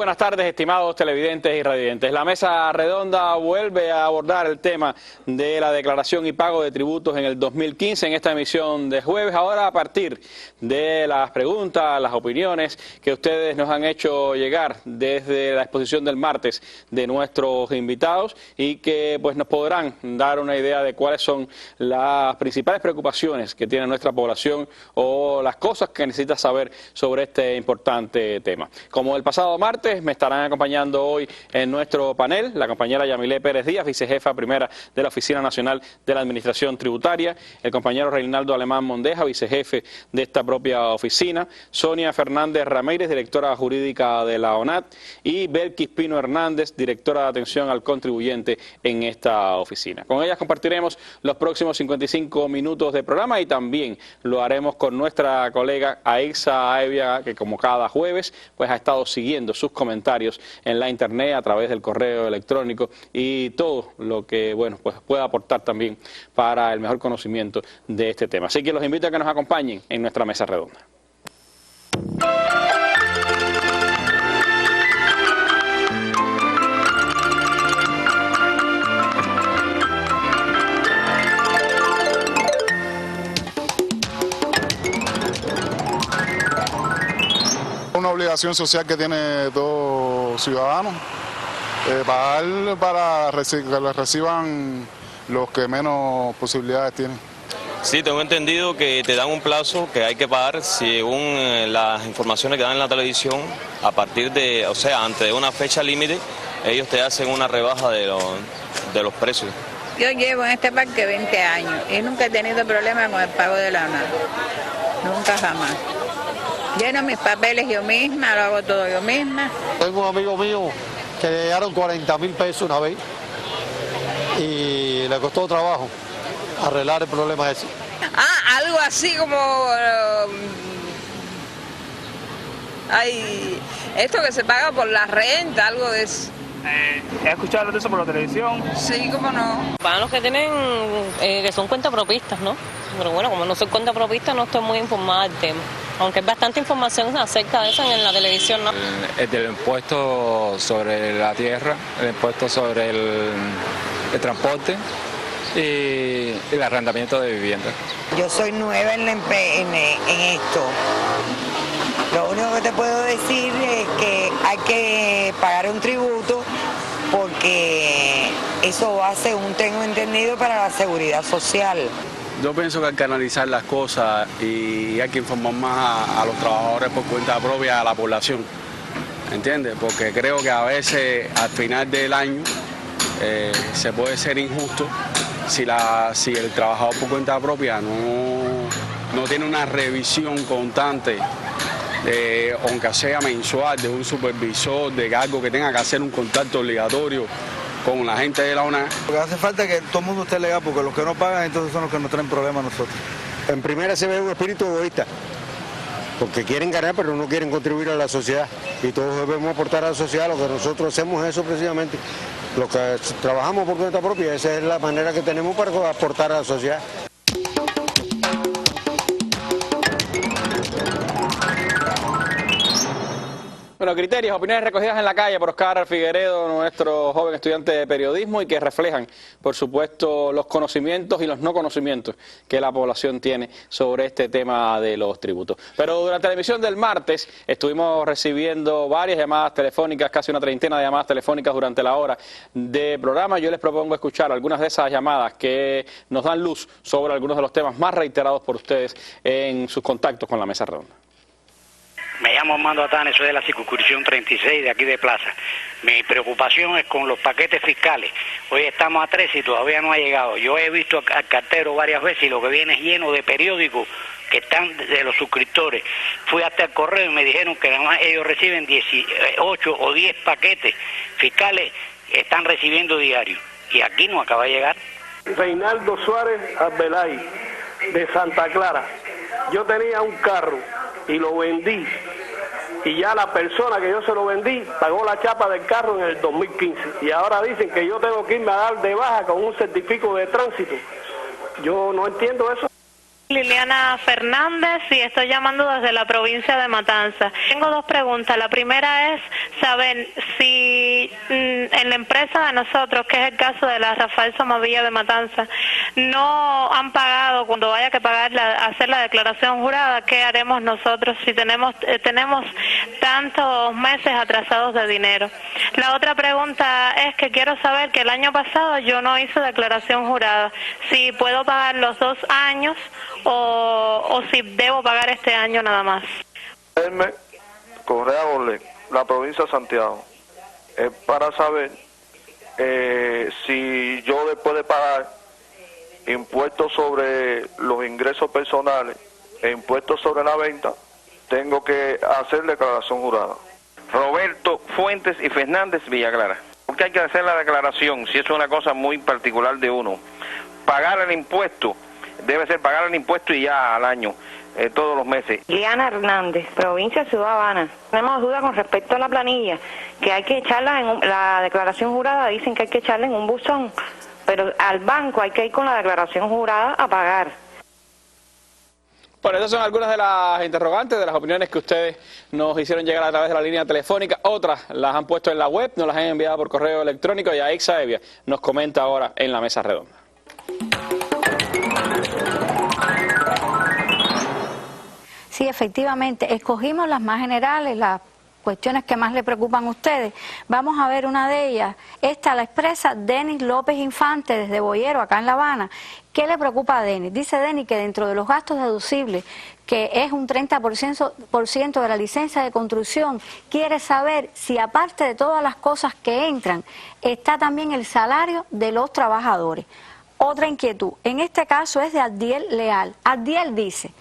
buenas tardes, estimados televidentes y radiantes. La mesa redonda vuelve a abordar el tema de la declaración y pago de tributos en el 2015 en esta emisión de jueves. Ahora, a partir de las preguntas, las opiniones que ustedes nos han hecho llegar desde la exposición del martes de nuestros invitados y que pues nos podrán dar una idea de cuáles son las principales preocupaciones que tiene nuestra población o las cosas que necesita saber sobre este importante tema. Como el pasado martes, me estarán acompañando hoy en nuestro panel la compañera Yamilé Pérez Díaz, vicejefa primera de la Oficina Nacional de la Administración Tributaria, el compañero Reinaldo Alemán Mondeja, vicejefe de esta propia oficina, Sonia Fernández Ramírez, directora jurídica de la ONAT, y Belkis Pino Hernández, directora de atención al contribuyente en esta oficina. Con ellas compartiremos los próximos 55 minutos de programa y también lo haremos con nuestra colega Aixa Aevia, que como cada jueves pues ha estado siguiendo sus comentarios en la internet a través del correo electrónico y todo lo que pues pueda aportar también para el mejor conocimiento de este tema. Así que los invito a que nos acompañen en nuestra mesa redonda. Una obligación social que tiene todo ciudadano, pagar para que les reciban los que menos posibilidades tienen. Sí, tengo entendido que te dan un plazo que hay que pagar según las informaciones que dan en la televisión, a partir de, antes de una fecha límite, ellos te hacen una rebaja de los precios. Yo llevo en este parque 20 años y nunca he tenido problemas con el pago de la ONAT, nunca jamás. Lleno mis papeles yo misma, lo hago todo yo misma. Tengo un amigo mío que le llegaron 40.000 pesos una vez y le costó trabajo arreglar el problema ese. Algo así como... esto que se paga por la renta, algo de eso. ¿He escuchado de eso por la televisión? Sí, cómo no. Para los que tienen, que son cuentapropistas, ¿no? Pero bueno, como no soy cuentapropista, no estoy muy informada del tema. Aunque hay bastante información acerca de eso en la televisión, ¿no? El del impuesto sobre la tierra, el impuesto sobre el transporte y el arrendamiento de viviendas. Yo soy nueva en esto. Lo único que te puedo decir es que hay que pagar un tributo porque eso hace tengo entendido, para la seguridad social. Yo pienso que hay que analizar las cosas y hay que informar más a los trabajadores por cuenta propia, a la población, ¿entiendes? Porque creo que a veces al final del año se puede ser injusto si el trabajador por cuenta propia no tiene una revisión constante, aunque sea mensual, de un supervisor, de algo que tenga que hacer un contacto obligatorio con la gente de la ONAT. Lo que hace falta es que todo el mundo esté legal, porque los que no pagan entonces son los que nos traen problemas a nosotros. En primera se ve un espíritu egoísta, porque quieren ganar pero no quieren contribuir a la sociedad, y todos debemos aportar a la sociedad. Lo que nosotros hacemos es eso precisamente, lo que trabajamos por cuenta propia, esa es la manera que tenemos para aportar a la sociedad. Bueno, criterios, opiniones recogidas en la calle por Oscar Figueredo, nuestro joven estudiante de periodismo, y que reflejan, por supuesto, los conocimientos y los no conocimientos que la población tiene sobre este tema de los tributos. Pero durante la emisión del martes estuvimos recibiendo varias llamadas telefónicas, casi una treintena de llamadas telefónicas durante la hora de programa. Yo les propongo escuchar algunas de esas llamadas que nos dan luz sobre algunos de los temas más reiterados por ustedes en sus contactos con la mesa redonda. Me llamo Armando Atane, soy de la circunscripción 36 de aquí de Plaza. Mi preocupación es con los paquetes fiscales. Hoy estamos a 13 y todavía no ha llegado. Yo he visto al cartero varias veces y lo que viene es lleno de periódicos que están de los suscriptores. Fui hasta el correo y me dijeron que nada más ellos reciben 18 o 10 paquetes fiscales que están recibiendo diario. Y aquí no acaba de llegar. Reinaldo Suárez Arbelay, de Santa Clara. Yo tenía un carro y lo vendí, y ya la persona que yo se lo vendí pagó la chapa del carro en el 2015, y ahora dicen que yo tengo que irme a dar de baja con un certificado de tránsito. Yo no entiendo eso. Liliana Fernández y estoy llamando desde la provincia de Matanzas. Tengo dos preguntas. La primera es saber si en la empresa de nosotros, que es el caso de la Rafael Somavilla de Matanzas, no han pagado cuando vaya que pagar hacer la declaración jurada. ¿Qué haremos nosotros si tenemos tantos meses atrasados de dinero? La otra pregunta es que quiero saber que el año pasado yo no hice declaración jurada. Si puedo pagar los 2 años o si debo pagar este año nada más. Correa Borlé, la provincia de Santiago. Es para saber si yo después de pagar impuestos sobre los ingresos personales e impuestos sobre la venta, tengo que hacer declaración jurada. Roberto Fuentes y Fernández Villaclara. ¿Por qué hay que hacer la declaración si eso es una cosa muy particular de uno? Pagar el impuesto, debe ser pagar el impuesto y ya al año, todos los meses. Liana Hernández, provincia de Ciudad Habana. Tenemos duda con respecto a la planilla, que hay que echarla en la declaración jurada, dicen que hay que echarla en un buzón, pero al banco hay que ir con la declaración jurada a pagar. Bueno, esas son algunas de las interrogantes, de las opiniones que ustedes nos hicieron llegar a través de la línea telefónica. Otras las han puesto en la web, nos las han enviado por correo electrónico y Aixa Evia nos comenta ahora en la mesa redonda. Sí, efectivamente, escogimos las más generales, las cuestiones que más le preocupan a ustedes. Vamos a ver una de ellas. Esta la expresa Denis López Infante desde Boyero, acá en La Habana. ¿Qué le preocupa a Denis? Dice Denis que dentro de los gastos deducibles, que es un 30% de la licencia de construcción, quiere saber si aparte de todas las cosas que entran, está también el salario de los trabajadores. Otra inquietud, en este caso es de Abdiel Leal. Abdiel dice: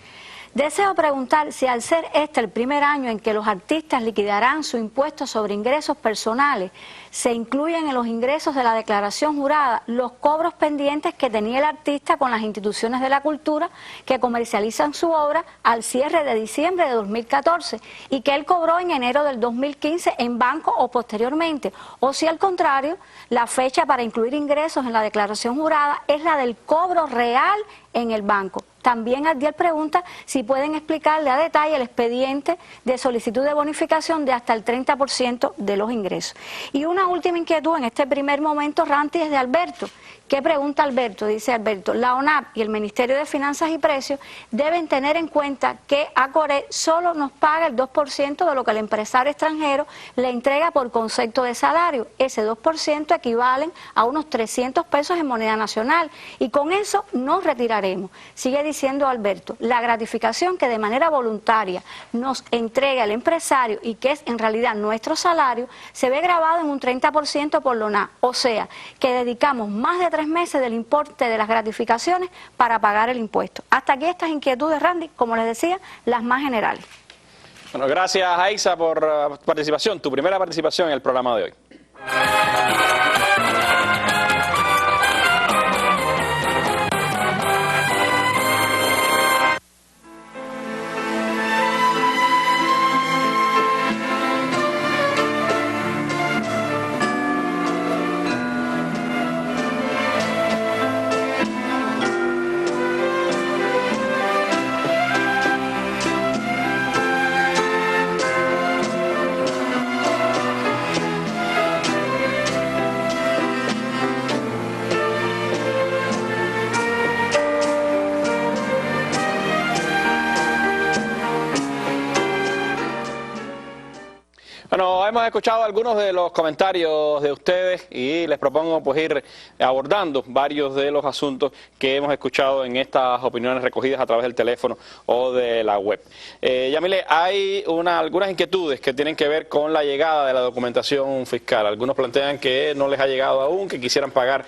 deseo preguntar si al ser este el primer año en que los artistas liquidarán su impuesto sobre ingresos personales, se incluyen en los ingresos de la declaración jurada los cobros pendientes que tenía el artista con las instituciones de la cultura que comercializan su obra al cierre de diciembre de 2014 y que él cobró en enero del 2015 en banco o posteriormente, o si al contrario, la fecha para incluir ingresos en la declaración jurada es la del cobro real en el banco. También Abdiel pregunta si pueden explicarle a detalle el expediente de solicitud de bonificación de hasta el 30% de los ingresos. Y una última inquietud en este primer momento, Ranti, es de Alberto. ¿Qué pregunta Alberto? Dice Alberto: la ONAP y el Ministerio de Finanzas y Precios deben tener en cuenta que Acoré solo nos paga el 2% de lo que el empresario extranjero le entrega por concepto de salario. Ese 2% equivalen a unos 300 pesos en moneda nacional y con eso nos retiraremos. Sigue diciendo Alberto: la gratificación que de manera voluntaria nos entrega el empresario y que es en realidad nuestro salario, se ve grabado en un 30% por la ONAP, o sea, que dedicamos más de 3 meses del importe de las gratificaciones para pagar el impuesto. Hasta aquí estas inquietudes, Randy, como les decía, las más generales. Bueno, gracias Aixa por participación, tu primera participación en el programa de hoy. Bueno, hemos escuchado algunos de los comentarios de ustedes y les propongo pues ir abordando varios de los asuntos que hemos escuchado en estas opiniones recogidas a través del teléfono o de la web. Yamile, hay algunas inquietudes que tienen que ver con la llegada de la documentación fiscal. Algunos plantean que no les ha llegado aún, que quisieran pagar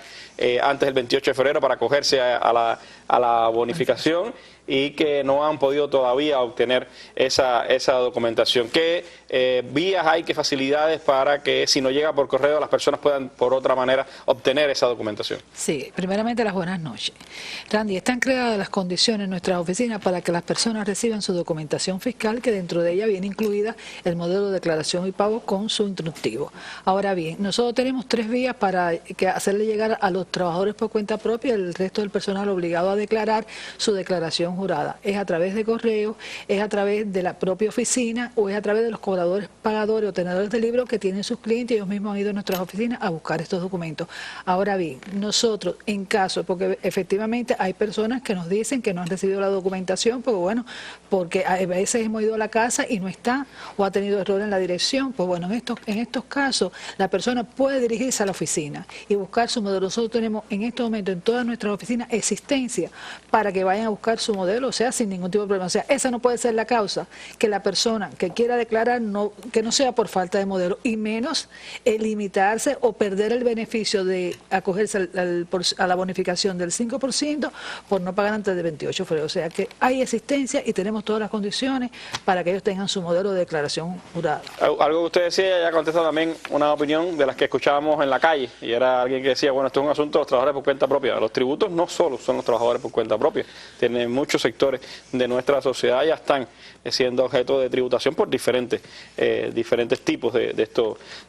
antes del 28 de febrero para acogerse a la bonificación y que no han podido todavía obtener esa documentación. ¿Qué vías hay, qué facilidades para que si no llega por correo las personas puedan por otra manera obtener esa documentación? Sí, primeramente las buenas noches. Randy, están creadas las condiciones en nuestras oficinas para que las personas reciban su documentación fiscal, que dentro de ella viene incluida el modelo de declaración y pago con su instructivo. Ahora bien, nosotros tenemos 3 vías para hacerle llegar a los trabajadores por cuenta propia, el resto del personal obligado a declarar su declaración jurada? ¿Es a través de correo, es a través de la propia oficina o es a través de los cobradores, pagadores o tenedores de libros que tienen sus clientes y ellos mismos han ido a nuestras oficinas a buscar estos documentos? Ahora bien, nosotros en caso, porque efectivamente hay personas que nos dicen que no han recibido la documentación, porque a veces hemos ido a la casa y no está o ha tenido error en la dirección, pues bueno, en estos casos la persona puede dirigirse a la oficina y buscar su modelo. Nosotros tenemos en este momento en todas nuestras oficinas existencia para que vayan a buscar su modelo, o sea, sin ningún tipo de problema. O sea, esa no puede ser la causa, que la persona que quiera declarar que no sea por falta de modelo, y menos limitarse o perder el beneficio de acogerse a la bonificación del 5% por no pagar antes de 28 de febrero. O sea, que hay existencia y tenemos todas las condiciones para que ellos tengan su modelo de declaración jurada. Algo que usted decía, ya contesta también una opinión de las que escuchábamos en la calle, y era alguien que decía, bueno, esto es un asunto de los trabajadores por cuenta propia. Los tributos no solo son los trabajadores por cuenta propia, tienen muchos sectores de nuestra sociedad ya están siendo objeto de tributación por diferentes tipos de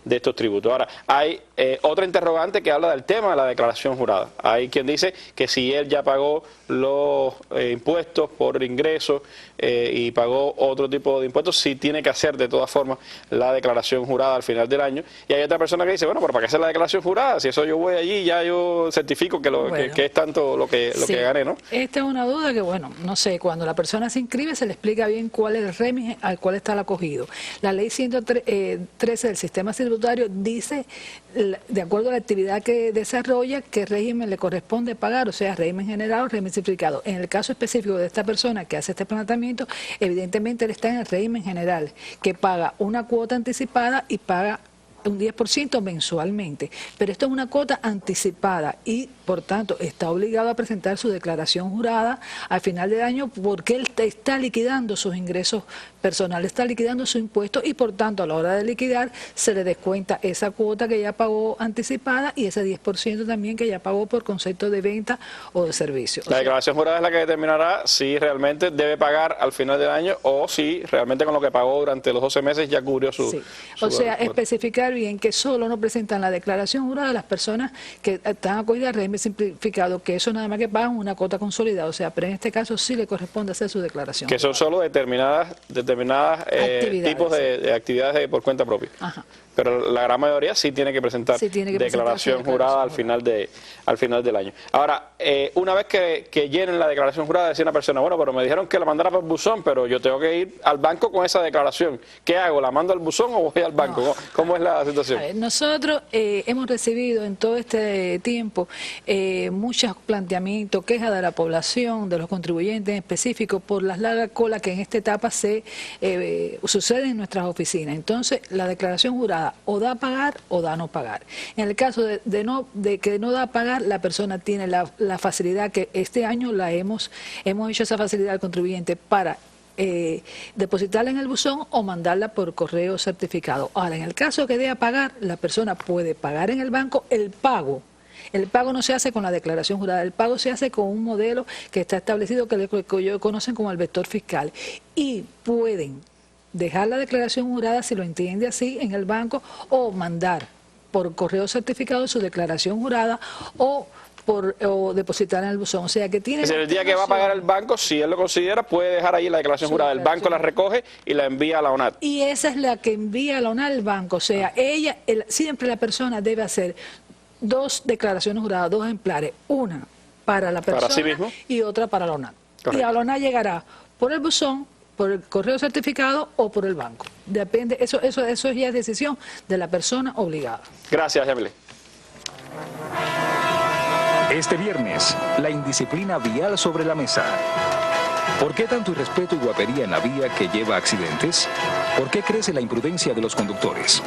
estos tributos. Ahora, hay otra interrogante que habla del tema de la declaración jurada. Hay quien dice que si él ya pagó los impuestos por ingresos y pagó otro tipo de impuestos, sí tiene que hacer de todas formas la declaración jurada al final del año. Y hay otra persona que dice, bueno, pero ¿para qué hacer la declaración jurada? Si eso yo voy allí, ya yo certifico que es tanto lo que gané, ¿no? Esta es una duda que, bueno, no sé, cuando la persona se inscribe se le explica bien cuál es el régimen al cual está el acogido. La ley 113 del sistema tributario dice, de acuerdo a la actividad que desarrolla, qué régimen le corresponde pagar, o sea, régimen general o régimen simplificado. En el caso específico de esta persona que hace este planteamiento, evidentemente él está en el régimen general, que paga una cuota anticipada y paga un 10% mensualmente, pero esto es una cuota anticipada y por tanto está obligado a presentar su declaración jurada al final del año porque él está liquidando sus ingresos personales, está liquidando su impuesto y por tanto a la hora de liquidar se le descuenta esa cuota que ya pagó anticipada y ese 10% también que ya pagó por concepto de venta o de servicio. La declaración jurada es la que determinará si realmente debe pagar al final del año o si realmente con lo que pagó durante los 12 meses ya cubrió su... Sí. O sea, especificar bien que solo no presentan la declaración jurada las personas que están acogidas al régimen simplificado, que eso nada más que pagan una cuota consolidada, o sea, pero en este caso sí le corresponde hacer su declaración. Que son solo determinadas tipos de actividades por cuenta propia. Ajá. Pero la gran mayoría sí tiene que presentar declaración jurada al final del año. Ahora, una vez que llenen la declaración jurada, decía una persona, bueno, pero me dijeron que la mandara por buzón, pero yo tengo que ir al banco con esa declaración. ¿Qué hago? ¿La mando al buzón o voy al banco? No. ¿Cómo es la situación? A ver, nosotros hemos recibido en todo este tiempo muchos planteamientos, quejas de la población, de los contribuyentes en específico, por las largas colas que en esta etapa suceden en nuestras oficinas. Entonces, la declaración jurada o da a pagar o da a no pagar. En el caso de que no da a pagar, la persona tiene la facilidad que este año hemos hecho esa facilidad al contribuyente para depositarla en el buzón o mandarla por correo certificado. Ahora, en el caso que dé a pagar, la persona puede pagar en el banco el pago. El pago no se hace con la declaración jurada, el pago se hace con un modelo que está establecido que ellos conocen como el vector fiscal y pueden dejar la declaración jurada, si lo entiende así, en el banco o mandar por correo certificado su declaración jurada o depositar en el buzón. O sea que tiene... el día que va a pagar el banco, si él lo considera, puede dejar ahí la declaración jurada. El banco la recoge y la envía a la ONAT. Y esa es la que envía a la ONAT al banco. O sea, siempre la persona debe hacer 2 declaraciones juradas, 2 ejemplares. Una para la persona sí mismo y otra para la ONAT. Correcto. Y a la ONAT llegará por el buzón, por el correo certificado o por el banco. Depende, eso ya es decisión de la persona obligada. Gracias, Yamile. Este viernes, la indisciplina vial sobre la mesa. ¿Por qué tanto irrespeto y guapería en la vía que lleva a accidentes? ¿Por qué crece la imprudencia de los conductores?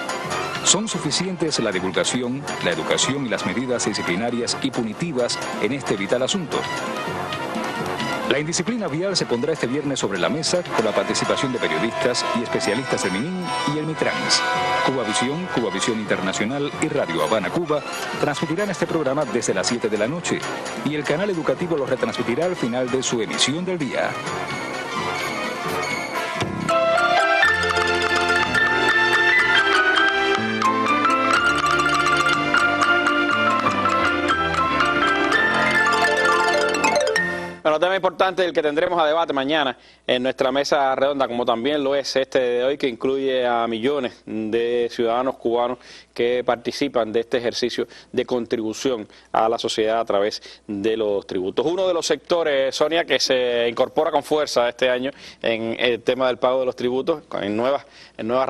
¿Son suficientes la divulgación, la educación y las medidas disciplinarias y punitivas en este vital asunto? La indisciplina vial se pondrá este viernes sobre la mesa con la participación de periodistas y especialistas del MININ y el MITRANS. Cubavisión Internacional y Radio Habana, Cuba transmitirán este programa desde las 7 de la noche y el canal educativo lo retransmitirá al final de su emisión del día. Bueno, tema importante el que tendremos a debate mañana en nuestra mesa redonda, como también lo es este de hoy, que incluye a millones de ciudadanos cubanos que participan de este ejercicio de contribución a la sociedad a través de los tributos. Uno de los sectores, Sonia, que se incorpora con fuerza este año en el tema del pago de los tributos, en nuevas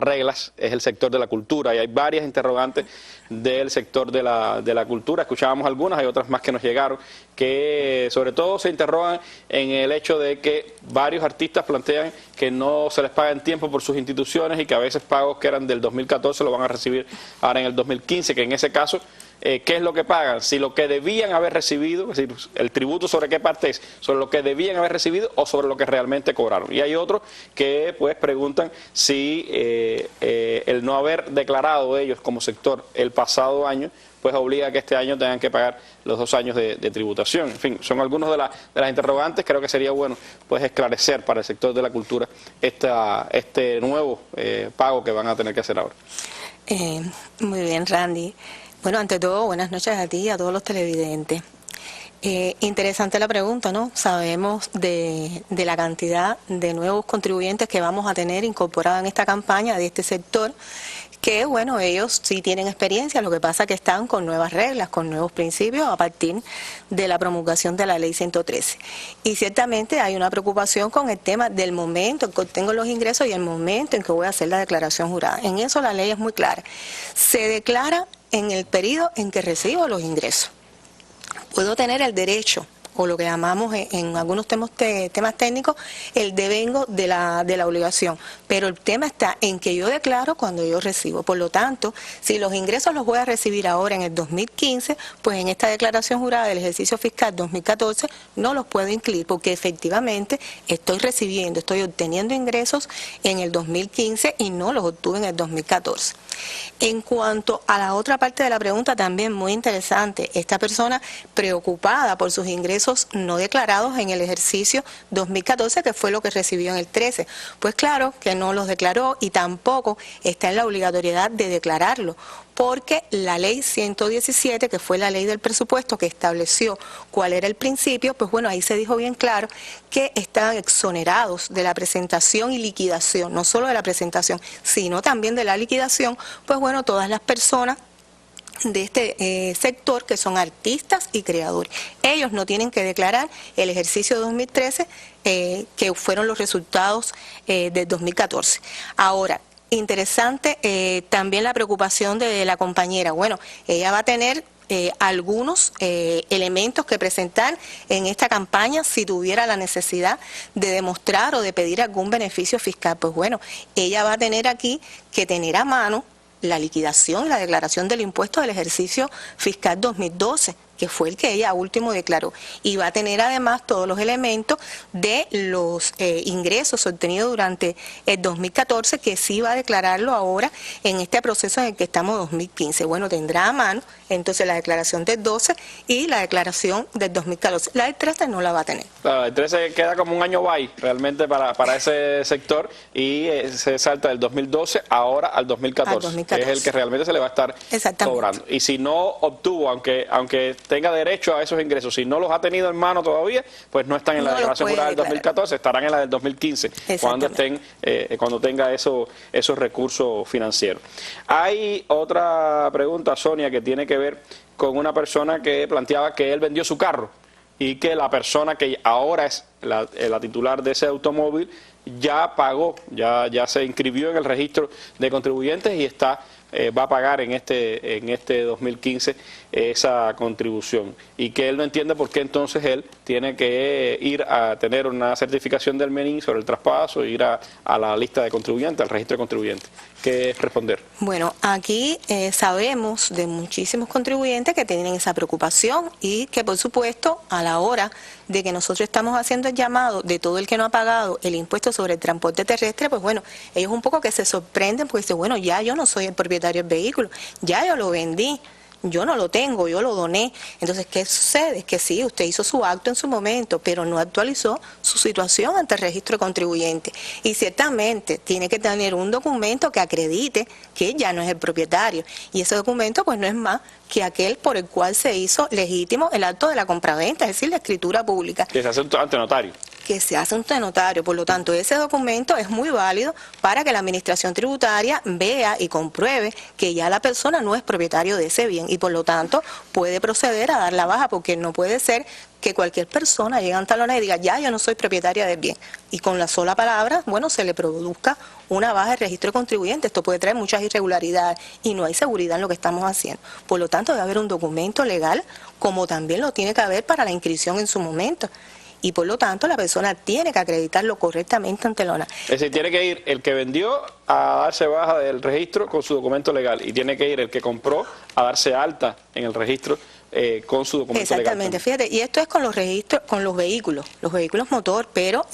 reglas, es el sector de la cultura, y hay varias interrogantes del sector de la cultura. Escuchábamos algunas, hay otras más que nos llegaron, que sobre todo se interrogan en el hecho de que varios artistas plantean que no se les paga en tiempo por sus instituciones y que a veces pagos que eran del 2014 lo van a recibir ahora en el 2015, que en ese caso, ¿qué es lo que pagan? Si lo que debían haber recibido, es decir, el tributo sobre qué parte es, sobre lo que debían haber recibido o sobre lo que realmente cobraron. Y hay otros que pues preguntan si el no haber declarado ellos como sector el pasado año pues obliga a que este año tengan que pagar los 2 años de tributación. En fin, son algunos de las interrogantes. Creo que sería bueno pues esclarecer para el sector de la cultura este nuevo pago que van a tener que hacer ahora. Muy bien, Randy. Bueno, ante todo, buenas noches a ti y a todos los televidentes. Interesante la pregunta, ¿no? Sabemos de la cantidad de nuevos contribuyentes que vamos a tener incorporados en esta campaña de este sector, que bueno, ellos sí tienen experiencia, lo que pasa es que están con nuevas reglas, con nuevos principios a partir de la promulgación de la ley 113. Y ciertamente hay una preocupación con el tema del momento en que obtengo los ingresos y el momento en que voy a hacer la declaración jurada. En eso la ley es muy clara. Se declara en el periodo en que recibo los ingresos. Puedo tener el derecho, o lo que llamamos en algunos temas técnicos, el devengo de la obligación. Pero el tema está en que yo declaro cuando yo recibo. Por lo tanto, si los ingresos los voy a recibir ahora en el 2015, pues en esta declaración jurada del ejercicio fiscal 2014 no los puedo incluir porque efectivamente estoy obteniendo ingresos en el 2015 y no los obtuve en el 2014. En cuanto a la otra parte de la pregunta, también muy interesante, esta persona preocupada por sus ingresos no declarados en el ejercicio 2014, que fue lo que recibió en el 13. Pues claro que no los declaró y tampoco está en la obligatoriedad de declararlo, porque la ley 117, que fue la ley del presupuesto que estableció cuál era el principio, pues bueno, ahí se dijo bien claro que estaban exonerados de la presentación y liquidación, no solo de la presentación, sino también de la liquidación, pues bueno, todas las personas de este sector que son artistas y creadores. Ellos no tienen que declarar el ejercicio 2013, que fueron los resultados del 2014. Ahora, interesante también la preocupación de la compañera. Bueno, ella va a tener algunos elementos que presentar en esta campaña si tuviera la necesidad de demostrar o de pedir algún beneficio fiscal. Pues bueno, ella va a tener aquí que tener a mano la liquidación y la declaración del impuesto del ejercicio fiscal 2012, que fue el que ella último declaró, y va a tener además todos los elementos de los ingresos obtenidos durante el 2014, que sí va a declararlo ahora en este proceso en el que estamos 2015. Bueno, tendrá a mano entonces la declaración del 12 y la declaración del 2014. La del 13 no la va a tener. Claro, el 13 queda como un año bye realmente para ese sector y se salta del 2012 ahora al 2014, que es el que realmente se le va a estar cobrando. Y si no obtuvo, aunque tenga derecho a esos ingresos, si no los ha tenido en mano todavía, pues no están en la declaración jurada del 2014, estarán en la del 2015, cuando tenga esos recursos financieros. Hay otra pregunta, Sonia, que tiene que ver con una persona que planteaba que él vendió su carro y que la persona que ahora es la titular de ese automóvil ya pagó, ya se inscribió en el registro de contribuyentes y va a pagar en este 2015 esa contribución, y que él no entiende por qué entonces él tiene que ir a tener una certificación del MENIN sobre el traspaso, ir a la lista de contribuyentes, al registro de contribuyentes. ¿Qué es responder? Bueno, aquí sabemos de muchísimos contribuyentes que tienen esa preocupación y que por supuesto a la hora de que nosotros estamos haciendo el llamado de todo el que no ha pagado el impuesto sobre el transporte terrestre, pues bueno, ellos un poco que se sorprenden porque dicen, bueno, ya yo no soy el propietario del vehículo, ya yo lo vendí. yo no lo tengo, yo lo doné. Entonces, ¿qué sucede? Es que sí, usted hizo su acto en su momento, pero no actualizó su situación ante el registro de contribuyente. Y ciertamente tiene que tener un documento que acredite que ya no es el propietario. Y ese documento pues no es más que aquel por el cual se hizo legítimo el acto de la compraventa, es decir, la escritura pública. Que se hace ante notario. Que se hace ante notario. Por lo tanto, ese documento es muy válido para que la administración tributaria vea y compruebe que ya la persona no es propietario de ese bien y por lo tanto puede proceder a dar la baja, porque no puede ser que cualquier persona llegue a un talón y diga, ya yo no soy propietaria del bien, y con la sola palabra, bueno, se le produzca una baja de registro de contribuyente. Esto puede traer muchas irregularidades y no hay seguridad en lo que estamos haciendo. Por lo tanto, debe haber un documento legal, como también lo tiene que haber para la inscripción en su momento. Y por lo tanto la persona tiene que acreditarlo correctamente ante la ONA. Es decir, tiene que ir el que vendió a darse baja del registro con su documento legal y tiene que ir el que compró a darse alta en el registro con su documento legal. Exactamente, fíjate, y esto es con los registros, con los vehículos motor, pero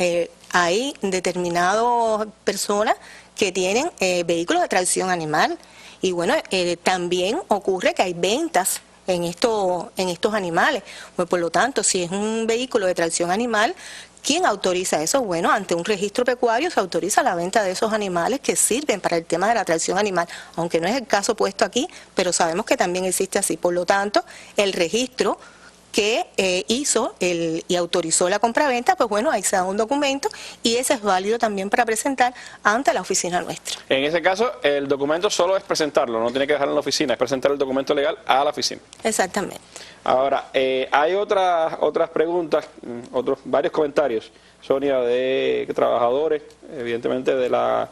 hay determinadas personas que tienen vehículos de tracción animal y bueno, también ocurre que hay ventas en estos animales. Pues por lo tanto, si es un vehículo de tracción animal, ¿quién autoriza eso? Bueno, ante un registro pecuario se autoriza la venta de esos animales que sirven para el tema de la tracción animal, aunque no es el caso puesto aquí, pero sabemos que también existe así. Por lo tanto, el registro que hizo y autorizó la compraventa, pues bueno, ahí se da un documento y ese es válido también para presentar ante la oficina nuestra. En ese caso, el documento solo es presentarlo, no tiene que dejarlo en la oficina, es presentar el documento legal a la oficina. Exactamente. Ahora, hay otras preguntas, varios comentarios, Sonia, de trabajadores, evidentemente de la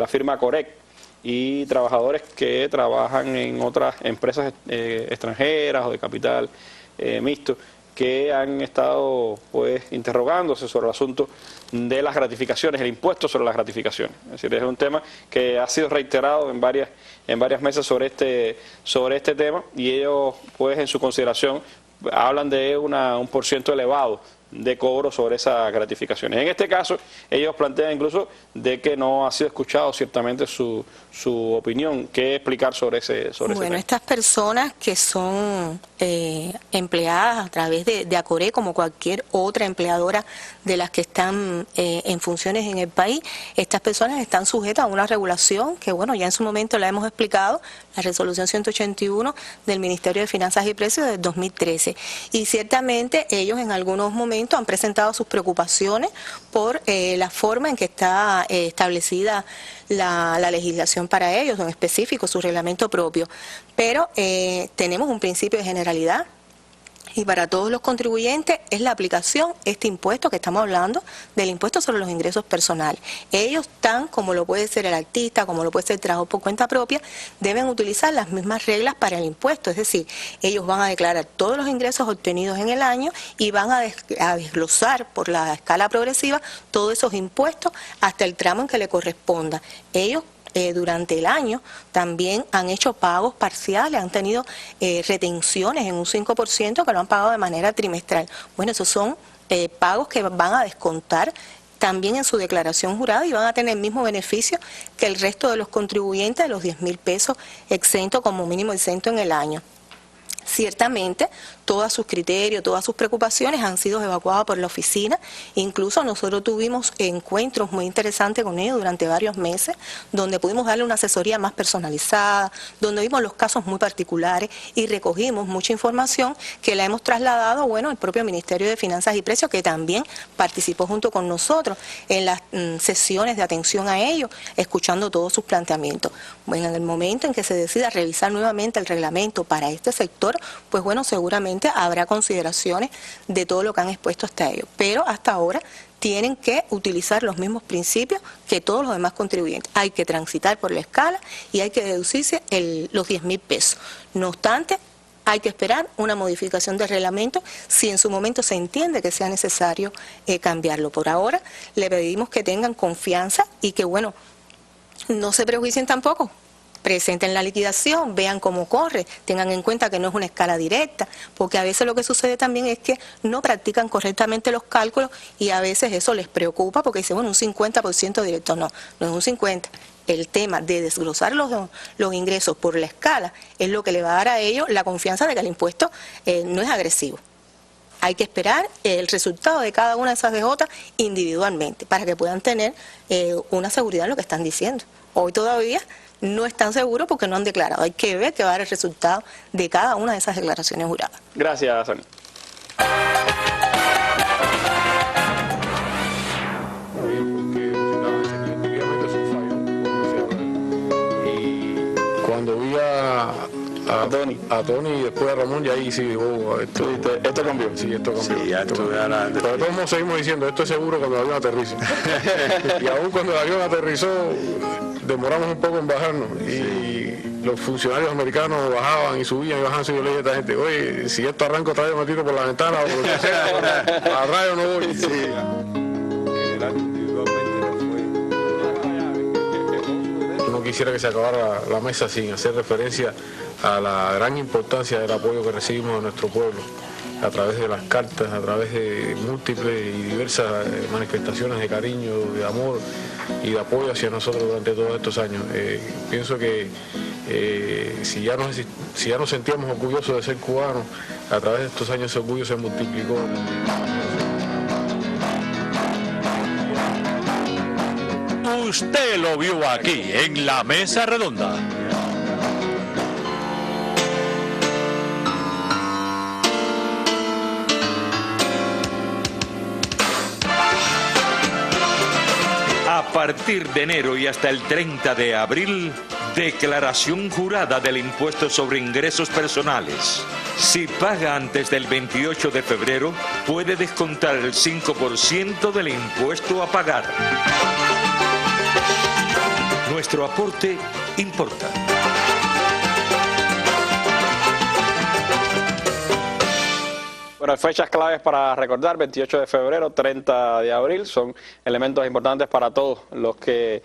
firma Corec, y trabajadores que trabajan en otras empresas extranjeras o de capital mixto, que han estado pues interrogándose sobre el asunto de las gratificaciones, el impuesto sobre las gratificaciones. Es decir, es un tema que ha sido reiterado en varias mesas sobre este tema, y ellos pues en su consideración hablan de un % elevado de cobro sobre esas gratificaciones. En este caso, ellos plantean incluso de que no ha sido escuchado ciertamente su opinión. ¿Qué explicar sobre ese tema? Bueno, estas personas que son empleadas a través de ACORE, como cualquier otra empleadora de las que están en funciones en el país, estas personas están sujetas a una regulación que, bueno, ya en su momento la hemos explicado, la resolución 181 del Ministerio de Finanzas y Precios del 2013. Y ciertamente ellos en algunos momentos han presentado sus preocupaciones por la forma en que está establecida la legislación para ellos, en específico su reglamento propio. Pero tenemos un principio de generalidad y para todos los contribuyentes es la aplicación, este impuesto que estamos hablando, del impuesto sobre los ingresos personales. Ellos tan como lo puede ser el artista, como lo puede ser el trabajo por cuenta propia, deben utilizar las mismas reglas para el impuesto, es decir, ellos van a declarar todos los ingresos obtenidos en el año y van a desglosar por la escala progresiva todos esos impuestos hasta el tramo en que le corresponda. Ellos durante el año también han hecho pagos parciales, han tenido retenciones en un 5% que lo han pagado de manera trimestral. Bueno, esos son pagos que van a descontar también en su declaración jurada y van a tener el mismo beneficio que el resto de los contribuyentes de los 10.000 pesos exento como mínimo exento en el año. Ciertamente, todos sus criterios, todas sus preocupaciones han sido evacuadas por la oficina. Incluso nosotros tuvimos encuentros muy interesantes con ellos durante varios meses, donde pudimos darle una asesoría más personalizada, donde vimos los casos muy particulares y recogimos mucha información que la hemos trasladado, bueno, al propio Ministerio de Finanzas y Precios, que también participó junto con nosotros en las sesiones de atención a ellos, escuchando todos sus planteamientos. Bueno, en el momento en que se decida revisar nuevamente el reglamento para este sector, pues bueno, seguramente habrá consideraciones de todo lo que han expuesto hasta ello. Pero hasta ahora tienen que utilizar los mismos principios que todos los demás contribuyentes. Hay que transitar por la escala y hay que deducirse los 10.000 pesos. No obstante, hay que esperar una modificación del reglamento si en su momento se entiende que sea necesario cambiarlo. Por ahora, le pedimos que tengan confianza y que, bueno, no se prejuicien tampoco. Presenten la liquidación, vean cómo corre, tengan en cuenta que no es una escala directa, porque a veces lo que sucede también es que no practican correctamente los cálculos y a veces eso les preocupa porque dicen, bueno, un 50% directo, no es un 50%, el tema de desglosar los ingresos por la escala es lo que le va a dar a ellos la confianza de que el impuesto no es agresivo. Hay que esperar el resultado de cada una de esas DJ individualmente para que puedan tener una seguridad en lo que están diciendo. Hoy todavía no están seguros porque no han declarado. Hay que ver qué va a dar el resultado de cada una de esas declaraciones juradas. Gracias, Sonia. Cuando vi a Tony y después a Ramón, ya ahí sí dijo, esto cambió. Sí, esto cambió. Sí, ya esto pero de todos modos seguimos diciendo, esto es seguro cuando el avión aterrice. Y aún cuando el avión aterrizó, demoramos un poco en bajarnos. Y los funcionarios americanos bajaban y subían y bajaban. Y yo le dije a esta gente, oye, si esto arranca otra vez me tiro por la ventana o por lo que sea, a rayo no voy. Sí. No quisiera que se acabara la mesa sin hacer referencia a la gran importancia del apoyo que recibimos de nuestro pueblo a través de las cartas, a través de múltiples y diversas manifestaciones de cariño, de amor y de apoyo hacia nosotros durante todos estos años. Pienso que si ya nos sentíamos orgullosos de ser cubanos, a través de estos años ese orgullo se multiplicó. Usted lo vio aquí, en la Mesa Redonda. A partir de enero y hasta el 30 de abril, declaración jurada del impuesto sobre ingresos personales. Si paga antes del 28 de febrero, puede descontar el 5% del impuesto a pagar. Nuestro aporte importa. Bueno, fechas claves para recordar, 28 de febrero, 30 de abril, son elementos importantes para todos los que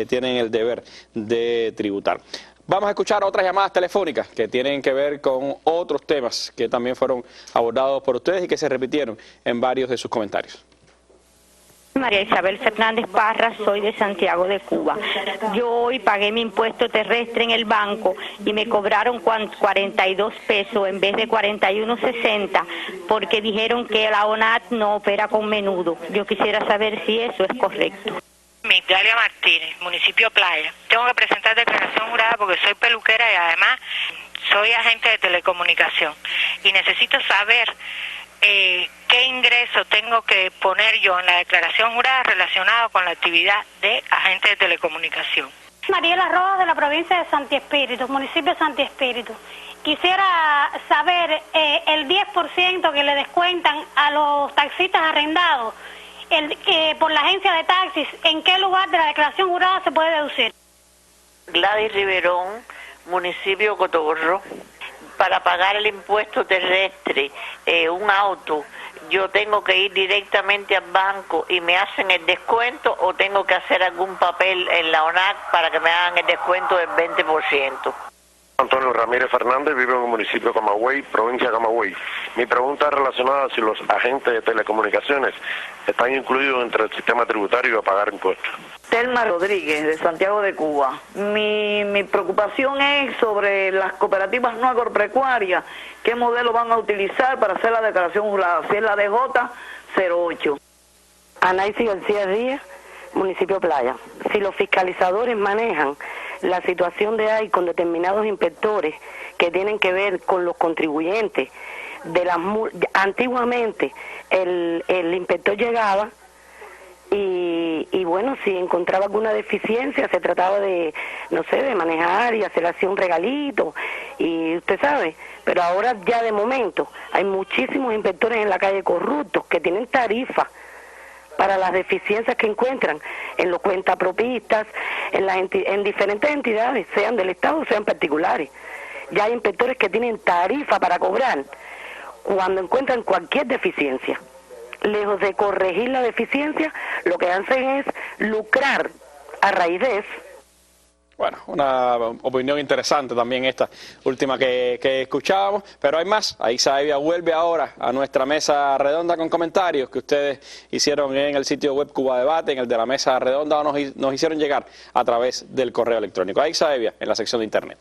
tienen el deber de tributar. Vamos a escuchar otras llamadas telefónicas que tienen que ver con otros temas que también fueron abordados por ustedes y que se repitieron en varios de sus comentarios. María Isabel Fernández Parra, soy de Santiago de Cuba. Yo hoy pagué mi impuesto terrestre en el banco y me cobraron 42 pesos en vez de 41.60 porque dijeron que la ONAT no opera con menudo. Yo quisiera saber si eso es correcto. Migdalia Martínez, municipio Playa. Tengo que presentar declaración jurada porque soy peluquera y además soy agente de telecomunicación y necesito saber qué ingreso tengo que poner yo en la declaración jurada relacionado con la actividad de agente de telecomunicación. Mariela Rojas, de la provincia de Santi Espíritu, municipio de Santi Espíritu. Quisiera saber el 10% que le descuentan a los taxistas arrendados por la agencia de taxis, ¿en qué lugar de la declaración jurada se puede deducir? Gladys Riverón, municipio Cotorro. Para pagar el impuesto terrestre, un auto, yo tengo que ir directamente al banco y me hacen el descuento o tengo que hacer algún papel en la ONAC para que me hagan el descuento del 20%. Antonio Ramírez Fernández, vivo en el municipio de Camagüey, provincia de Camagüey. Mi pregunta es relacionada a si los agentes de telecomunicaciones están incluidos entre el sistema tributario a pagar impuestos. Telma Rodríguez, de Santiago de Cuba. Mi preocupación es sobre las cooperativas no agropecuarias. ¿Qué modelo van a utilizar para hacer la declaración jurada? Si es la DJ08. Anaísi García Díaz, municipio Playa. Si los fiscalizadores manejan la situación de ahí con determinados inspectores que tienen que ver con los contribuyentes, antiguamente el inspector llegaba y bueno, si encontraba alguna deficiencia se trataba de, no sé, de manejar y hacer así un regalito y usted sabe, pero ahora ya de momento hay muchísimos inspectores en la calle corruptos que tienen tarifas para las deficiencias que encuentran en los cuentapropistas, en diferentes entidades, sean del Estado o sean particulares. Ya hay inspectores que tienen tarifa para cobrar cuando encuentran cualquier deficiencia. Lejos de corregir la deficiencia, lo que hacen es lucrar a raíz de eso. Bueno, una opinión interesante también esta última que escuchábamos, pero hay más. Aixa Evia vuelve ahora a nuestra mesa redonda con comentarios que ustedes hicieron en el sitio web Cuba Debate, en el de la mesa redonda, o nos hicieron llegar a través del correo electrónico. Aixa Evia en la sección de internet.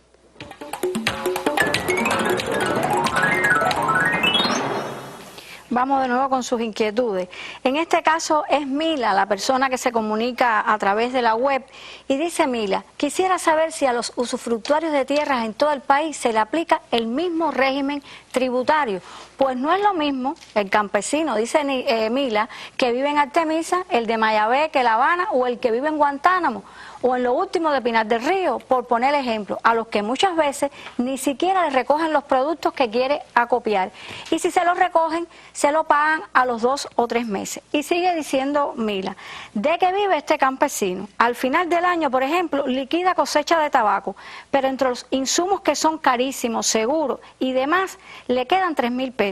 Vamos de nuevo con sus inquietudes. En este caso es Mila, la persona que se comunica a través de la web, y dice Mila: quisiera saber si a los usufructuarios de tierras en todo el país se le aplica el mismo régimen tributario. Pues no es lo mismo el campesino, dice Mila, que vive en Artemisa, el de Mayabé, La Habana, o el que vive en Guantánamo, o en lo último de Pinar del Río, por poner ejemplo, a los que muchas veces ni siquiera les recogen los productos que quiere acopiar. Y si se los recogen, se lo pagan a los 2 o 3 meses. Y sigue diciendo Mila: ¿de qué vive este campesino? Al final del año, por ejemplo, liquida cosecha de tabaco, pero entre los insumos que son carísimos, seguros y demás, le quedan 3.000 pesos.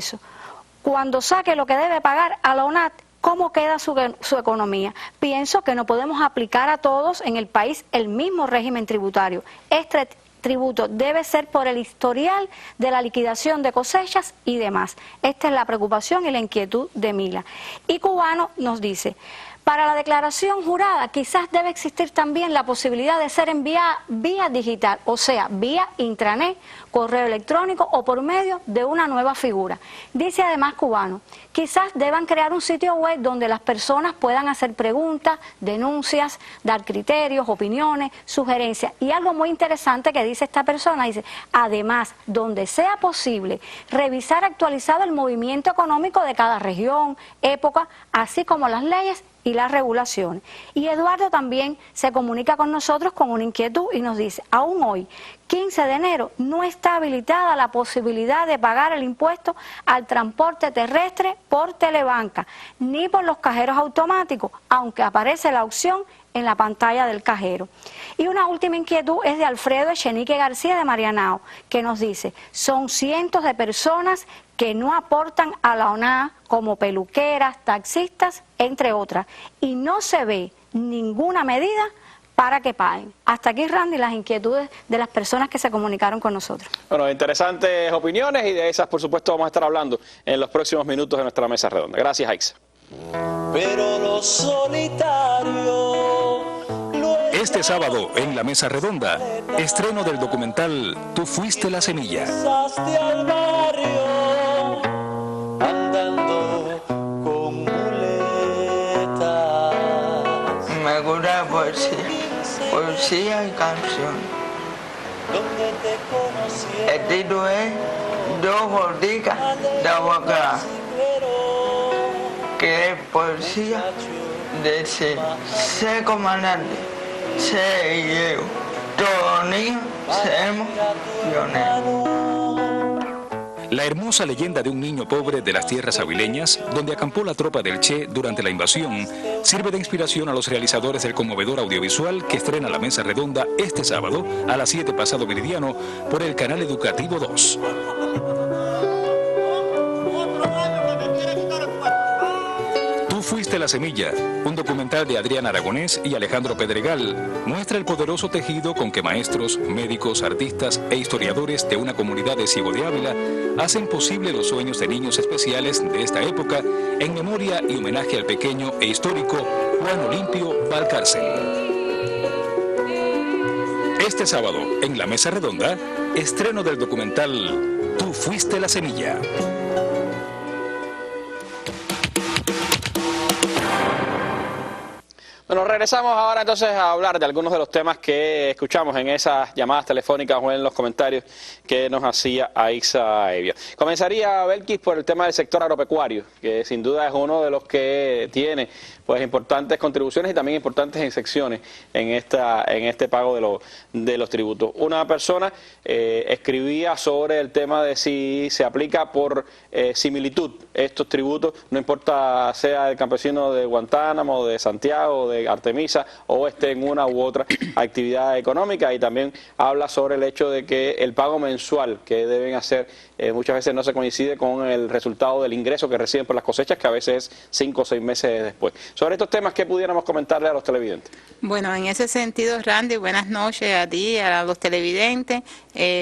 Cuando saque lo que debe pagar a la ONAT, ¿cómo queda su economía? Pienso que no podemos aplicar a todos en el país el mismo régimen tributario. Este tributo debe ser por el historial de la liquidación de cosechas y demás. Esta es la preocupación y la inquietud de Mila. Y Cubano nos dice: para la declaración jurada quizás debe existir también la posibilidad de ser enviada vía digital, o sea, vía intranet, correo electrónico o por medio de una nueva figura. Dice además Cubano: quizás deban crear un sitio web donde las personas puedan hacer preguntas, denuncias, dar criterios, opiniones, sugerencias. Y algo muy interesante que dice esta persona, dice: además, donde sea posible, revisar actualizado el movimiento económico de cada región, época, así como las leyes y las regulaciones. Y Eduardo también se comunica con nosotros con una inquietud y nos dice: aún hoy, 15 de enero, no está habilitada la posibilidad de pagar el impuesto al transporte terrestre por telebanca, ni por los cajeros automáticos, aunque aparece la opción en la pantalla del cajero. Y una última inquietud es de Alfredo Echenique García de Marianao, que nos dice: son cientos de personas que no aportan a la ONA, como peluqueras, taxistas, entre otras, y no se ve ninguna medida para que paguen. Hasta aquí, Randy, las inquietudes de las personas que se comunicaron con nosotros. Bueno, interesantes opiniones, y de esas, por supuesto, vamos a estar hablando en los próximos minutos de nuestra mesa redonda. Gracias, Aixa. Pero lo solitario. Este sábado, en la mesa redonda, estreno del documental Tú fuiste la semilla. Al barrio, andando con muletas. Me gusta poesía y canción. El título es Dos Gorditas de Aguacate, que es poesía de ser comandante, ser yo, todos los niños seremos pioneros. La hermosa leyenda de un niño pobre de las tierras avileñas, donde acampó la tropa del Che durante la invasión, sirve de inspiración a los realizadores del conmovedor audiovisual que estrena la mesa redonda este sábado a las 7 pasado meridiano por el canal educativo 2. Tú fuiste la semilla, un documental de Adrián Aragonés y Alejandro Pedregal, muestra el poderoso tejido con que maestros, médicos, artistas e historiadores de una comunidad de Ciego de Ávila hacen posible los sueños de niños especiales de esta época en memoria y homenaje al pequeño e histórico Juan Olimpio Valcárcel. Este sábado, en la mesa redonda, estreno del documental Tú fuiste la semilla. Bueno, regresamos ahora entonces a hablar de algunos de los temas que escuchamos en esas llamadas telefónicas o en los comentarios que nos hacía Aixa Evia. Comenzaría, Belkis, por el tema del sector agropecuario, que sin duda es uno de los que tiene pues importantes contribuciones y también importantes excepciones en este pago de los tributos. Una persona escribía sobre el tema de si se aplica por similitud estos tributos, no importa sea el campesino de Guantánamo, de Santiago, de Artemisa, o esté en una u otra actividad económica, y también habla sobre el hecho de que el pago mensual que deben hacer muchas veces no se coincide con el resultado del ingreso que reciben por las cosechas, que a veces es 5 o 6 meses después. Sobre estos temas, ¿qué pudiéramos comentarle a los televidentes? Bueno, en ese sentido, Randy, buenas noches a ti, a los televidentes.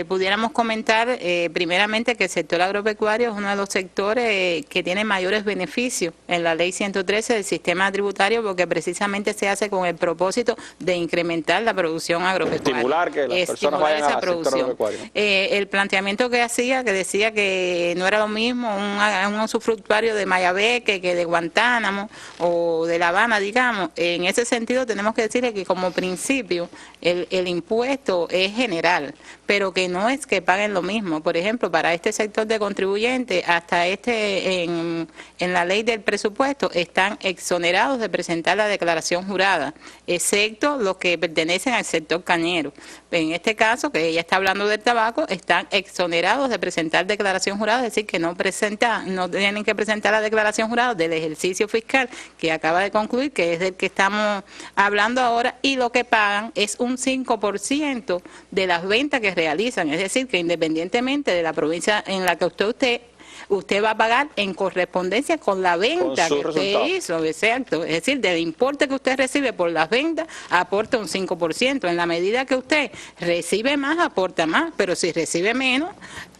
Pudiéramos comentar primeramente que el sector agropecuario es uno de los sectores que tiene mayores beneficios en la ley 113 del sistema tributario, porque precisamente se hace con el propósito de incrementar la producción agropecuaria. Estimular que las personas vayan al sector agropecuario. El planteamiento que hacía, que decía que no era lo mismo un usufructuario de Mayabeque que de Guantánamo o de La Habana, digamos. En ese sentido tenemos que decirle que como principio el impuesto es general, pero que no es que paguen lo mismo. Por ejemplo, para este sector de contribuyentes, hasta en la ley del presupuesto están exonerados de presentar la declaración jurada, excepto los que pertenecen al sector cañero. En este caso, que ella está hablando del tabaco, están exonerados de presentar declaración jurada, es decir, que no tienen que presentar la declaración jurada del ejercicio fiscal que acaba de concluir, que es del que estamos hablando ahora, y lo que pagan es un 5% de las ventas que realizan, es decir, que independientemente de la provincia en la que usted va a pagar en correspondencia con la venta que usted hizo, exacto, es decir, del importe que usted recibe por las ventas, aporta un 5%, en la medida que usted recibe más, aporta más, pero si recibe menos,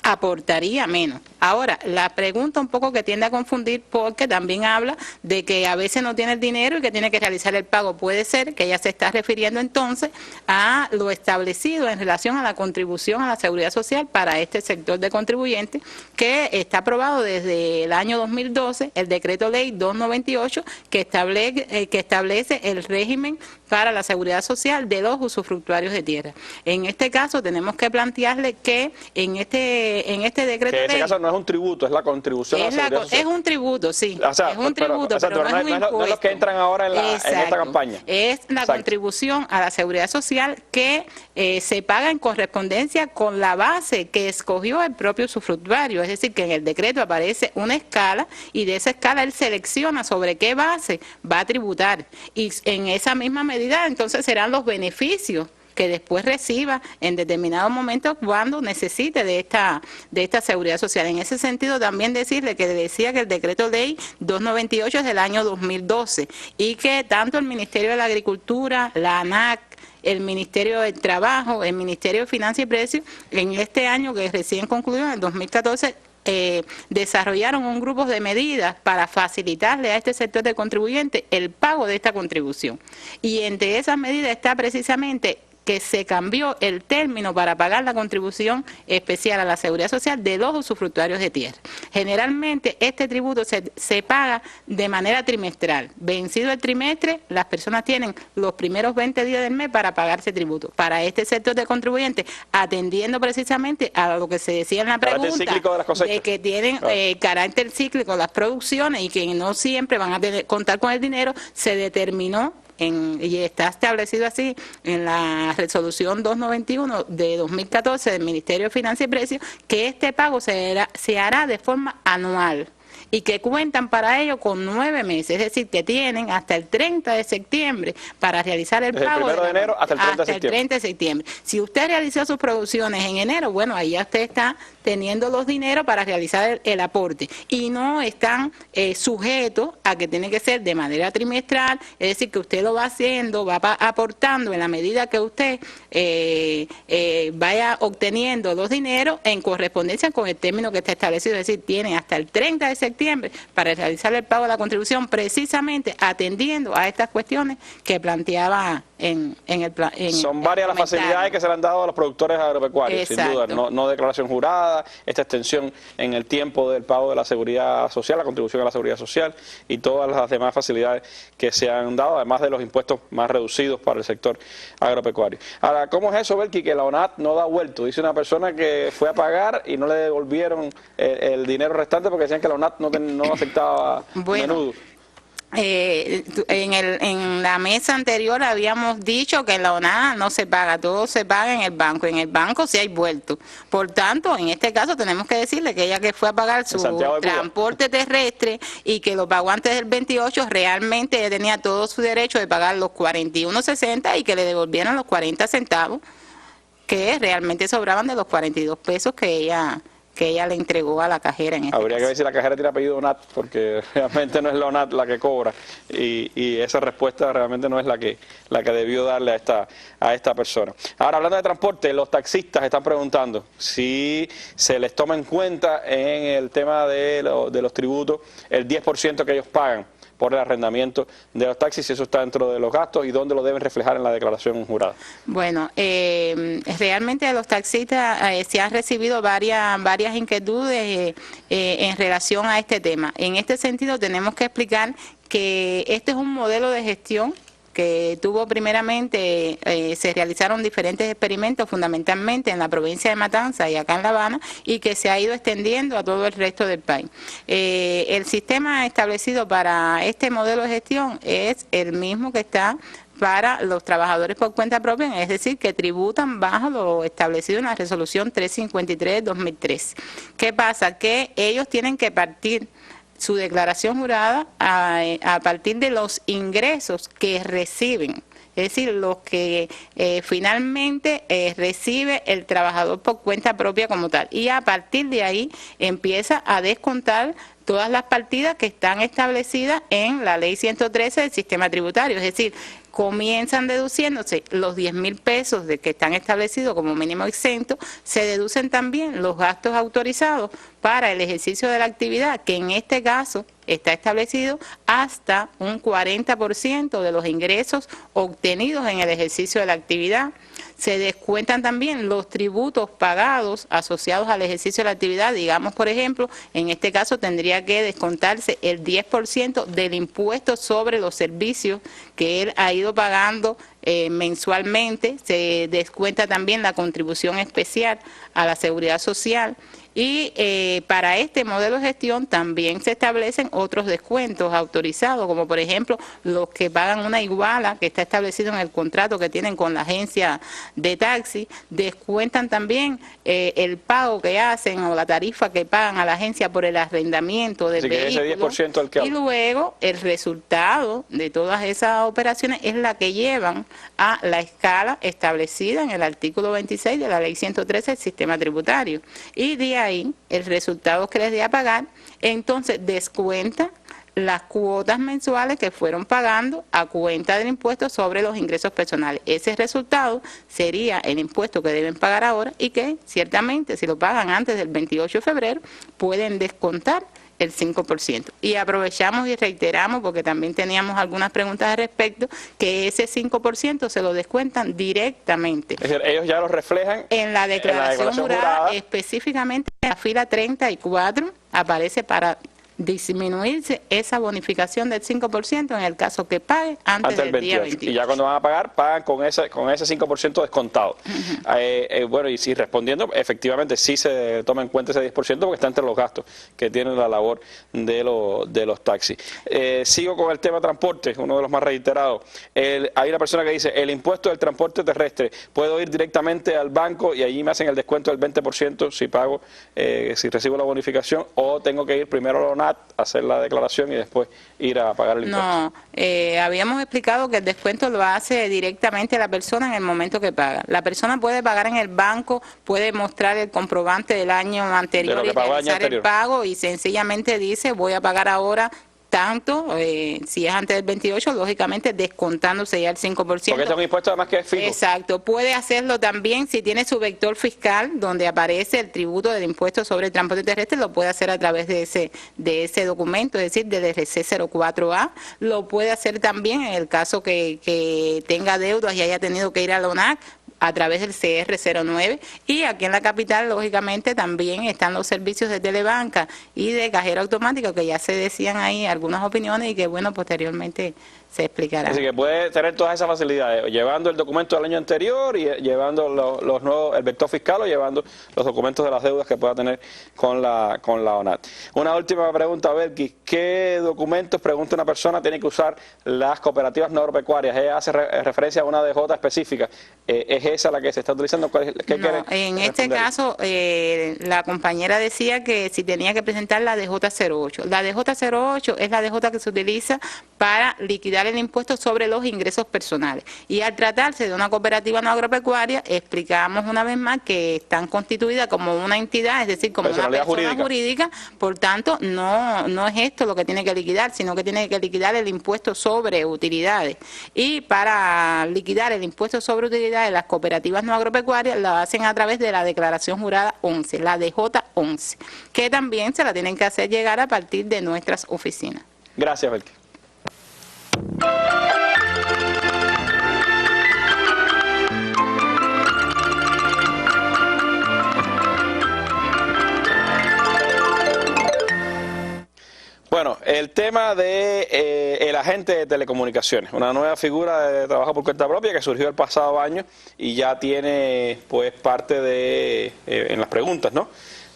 aportaría menos. Ahora, la pregunta un poco que tiende a confundir, porque también habla de que a veces no tiene el dinero y que tiene que realizar el pago. Puede ser que ella se está refiriendo entonces a lo establecido en relación a la contribución a la seguridad social para este sector de contribuyentes, que está aprobado desde el año 2012, el decreto ley 298, que establece el régimen para la seguridad social de los usufructuarios de tierra. En este caso tenemos que plantearle que en este decreto que en ese caso no es un tributo, es la contribución a la seguridad social. Es un tributo, sí, o sea, es un tributo, pero no es un impuesto. No es los que entran ahora en esta campaña. Es la contribución a la seguridad social que se paga en correspondencia con la base que escogió el propio usufructuario, es decir, que en el decreto aparece una escala y de esa escala él selecciona sobre qué base va a tributar, y en esa misma medida entonces serán los beneficios que después reciba en determinado momento cuando necesite de esta seguridad social. En ese sentido también decirle que decía que el decreto ley 298 es del año 2012 y que tanto el Ministerio de la Agricultura, la ANAC, el Ministerio del Trabajo, el Ministerio de Finanzas y Precios, en este año que recién concluyó, en el 2014, desarrollaron un grupo de medidas para facilitarle a este sector de contribuyentes el pago de esta contribución. Y entre esas medidas está precisamente que se cambió el término para pagar la contribución especial a la seguridad social de los usufructuarios de tierra. Generalmente este tributo se paga de manera trimestral. Vencido el trimestre, las personas tienen los primeros 20 días del mes para pagar ese tributo. Para este sector de contribuyentes, atendiendo precisamente a lo que se decía en la pregunta, de que tienen carácter cíclico las producciones y que no siempre van a contar con el dinero, se determinó y está establecido así en la resolución 291 de 2014 del Ministerio de Finanzas y Precios, que este pago se hará de forma anual y que cuentan para ello con 9 meses, es decir, que tienen hasta el 30 de septiembre para realizar el pago. Desde el 1 de enero hasta el 30 de septiembre. Si usted realizó sus producciones en enero, bueno, ahí ya usted está teniendo los dineros para realizar el aporte y no están sujetos a que tiene que ser de manera trimestral, es decir, que usted lo va haciendo, va aportando en la medida que usted vaya obteniendo los dineros en correspondencia con el término que está establecido, es decir, tiene hasta el 30 de septiembre para realizar el pago de la contribución, precisamente atendiendo a estas cuestiones que planteaba en el plan. Son varias las facilidades que se le han dado a los productores agropecuarios, sin duda, no declaración jurada, esta extensión en el tiempo del pago de la seguridad social, la contribución a la seguridad social y todas las demás facilidades que se han dado, además de los impuestos más reducidos para el sector agropecuario. Ahora, ¿cómo es eso, Belki, que la ONAT no da vuelto? Dice una persona que fue a pagar y no le devolvieron el dinero restante porque decían que la ONAT no aceptaba menudo. En la mesa anterior habíamos dicho que en la ONAT no se paga, todo se paga en el banco. En el banco sí hay vuelto. Por tanto, en este caso tenemos que decirle que ella que fue a pagar su transporte terrestre y que lo pagó antes del 28, realmente ella tenía todo su derecho de pagar los 41.60 y que le devolvieran los 40 centavos que realmente sobraban de los 42 pesos que ella que ella le entregó a la cajera en este Habría caso. que ver si la cajera tiene apellido ONAT, porque realmente no es la ONAT la que cobra, y esa respuesta realmente no es la que debió darle a esta persona. Ahora, hablando de transporte, los taxistas están preguntando si se les toma en cuenta en el tema de los tributos el 10% que ellos pagan por el arrendamiento de los taxis, si eso está dentro de los gastos y dónde lo deben reflejar en la declaración jurada. Bueno, realmente los taxistas se han recibido varias inquietudes en relación a este tema. En este sentido tenemos que explicar que este es un modelo de gestión que tuvo primeramente, se realizaron diferentes experimentos fundamentalmente en la provincia de Matanzas y acá en La Habana, y que se ha ido extendiendo a todo el resto del país. El sistema establecido para este modelo de gestión es el mismo que está para los trabajadores por cuenta propia, es decir, que tributan bajo lo establecido en la resolución 353 de 2003. ¿Qué pasa? Que ellos tienen que partir su declaración jurada a partir de los ingresos que reciben, es decir, los que finalmente recibe el trabajador por cuenta propia como tal, y a partir de ahí empieza a descontar todas las partidas que están establecidas en la ley 113 del sistema tributario, es decir, comienzan deduciéndose los 10.000 pesos de que están establecidos como mínimo exento, se deducen también los gastos autorizados para el ejercicio de la actividad, que en este caso está establecido hasta un 40% de los ingresos obtenidos en el ejercicio de la actividad. Se descuentan también los tributos pagados asociados al ejercicio de la actividad. Digamos, por ejemplo, en este caso tendría que descontarse el 10% del impuesto sobre los servicios que él ha ido pagando mensualmente. Se descuenta también la contribución especial a la seguridad social. Y para este modelo de gestión también se establecen otros descuentos autorizados, como por ejemplo los que pagan una iguala que está establecido en el contrato que tienen con la agencia de taxi, descuentan también el pago que hacen o la tarifa que pagan a la agencia por el arrendamiento del vehículo. Ese 10% al que hablo. Y luego el resultado de todas esas operaciones es la que llevan a la escala establecida en el artículo 26 de la ley 113 del sistema tributario. Y de ahí el resultado que les dé a pagar, entonces descuenta las cuotas mensuales que fueron pagando a cuenta del impuesto sobre los ingresos personales. Ese resultado sería el impuesto que deben pagar ahora y que ciertamente si lo pagan antes del 28 de febrero pueden descontar el 5%. Y aprovechamos y reiteramos, porque también teníamos algunas preguntas al respecto, que ese 5% se lo descuentan directamente. Es decir, ellos ya lo reflejan en la declaración jurada, específicamente en la fila 34 aparece para disminuirse esa bonificación del 5% en el caso que pague antes del 28. Día 28. Y ya cuando van a pagar, pagan con ese 5% descontado. Bueno, y si respondiendo, efectivamente sí se toma en cuenta ese 10% porque está entre los gastos que tiene la labor de los taxis. Sigo con el tema transporte, uno de los más reiterados. Hay una persona que dice, el impuesto del transporte terrestre, puedo ir directamente al banco y allí me hacen el descuento del 20% si pago, si recibo la bonificación, o tengo que ir primero a la ONAT, hacer la declaración y después ir a pagar el impuesto. No, habíamos explicado que el descuento lo hace directamente la persona en el momento que paga. La persona puede pagar en el banco, puede mostrar el comprobante del año anterior y realizar el pago y sencillamente dice voy a pagar ahora tanto, si es antes del 28, lógicamente descontándose ya el 5%. Porque este es un impuesto además que es fijo. Exacto. Puede hacerlo también si tiene su vector fiscal, donde aparece el tributo del impuesto sobre el transporte terrestre, lo puede hacer a través de ese documento, es decir, del RC 04A. Lo puede hacer también en el caso que tenga deudas y haya tenido que ir a la ONAC, a través del CR09, y aquí en la capital lógicamente también están los servicios de telebanca y de cajero automático, que ya se decían ahí algunas opiniones y que bueno, posteriormente se explicará. Así que puede tener todas esas facilidades, llevando el documento del año anterior y llevando los nuevos, el vector fiscal, o llevando los documentos de las deudas que pueda tener con la ONAT. Una última pregunta, Belkis, ¿qué documentos, pregunta una persona, tiene que usar las cooperativas no agropecuarias? Ella hace referencia a una DJ específica. ¿Es esa la que se está utilizando? ¿Qué no, en este caso, la compañera decía que si tenía que presentar la DJ08. La DJ08 es la DJ que se utiliza para liquidar el impuesto sobre los ingresos personales. Y al tratarse de una cooperativa no agropecuaria, explicamos una vez más que están constituidas como una entidad, es decir, como una persona jurídica, por tanto, no es esto lo que tiene que liquidar, sino que tiene que liquidar el impuesto sobre utilidades. Y para liquidar el impuesto sobre utilidades, las cooperativas no agropecuarias lo hacen a través de la declaración jurada 11, la DJ11, que también se la tienen que hacer llegar a partir de nuestras oficinas. Gracias, Belkis. Bueno, el tema de el agente de telecomunicaciones, una nueva figura de trabajo por cuenta propia que surgió el pasado año y ya tiene pues parte de, en las preguntas, ¿no?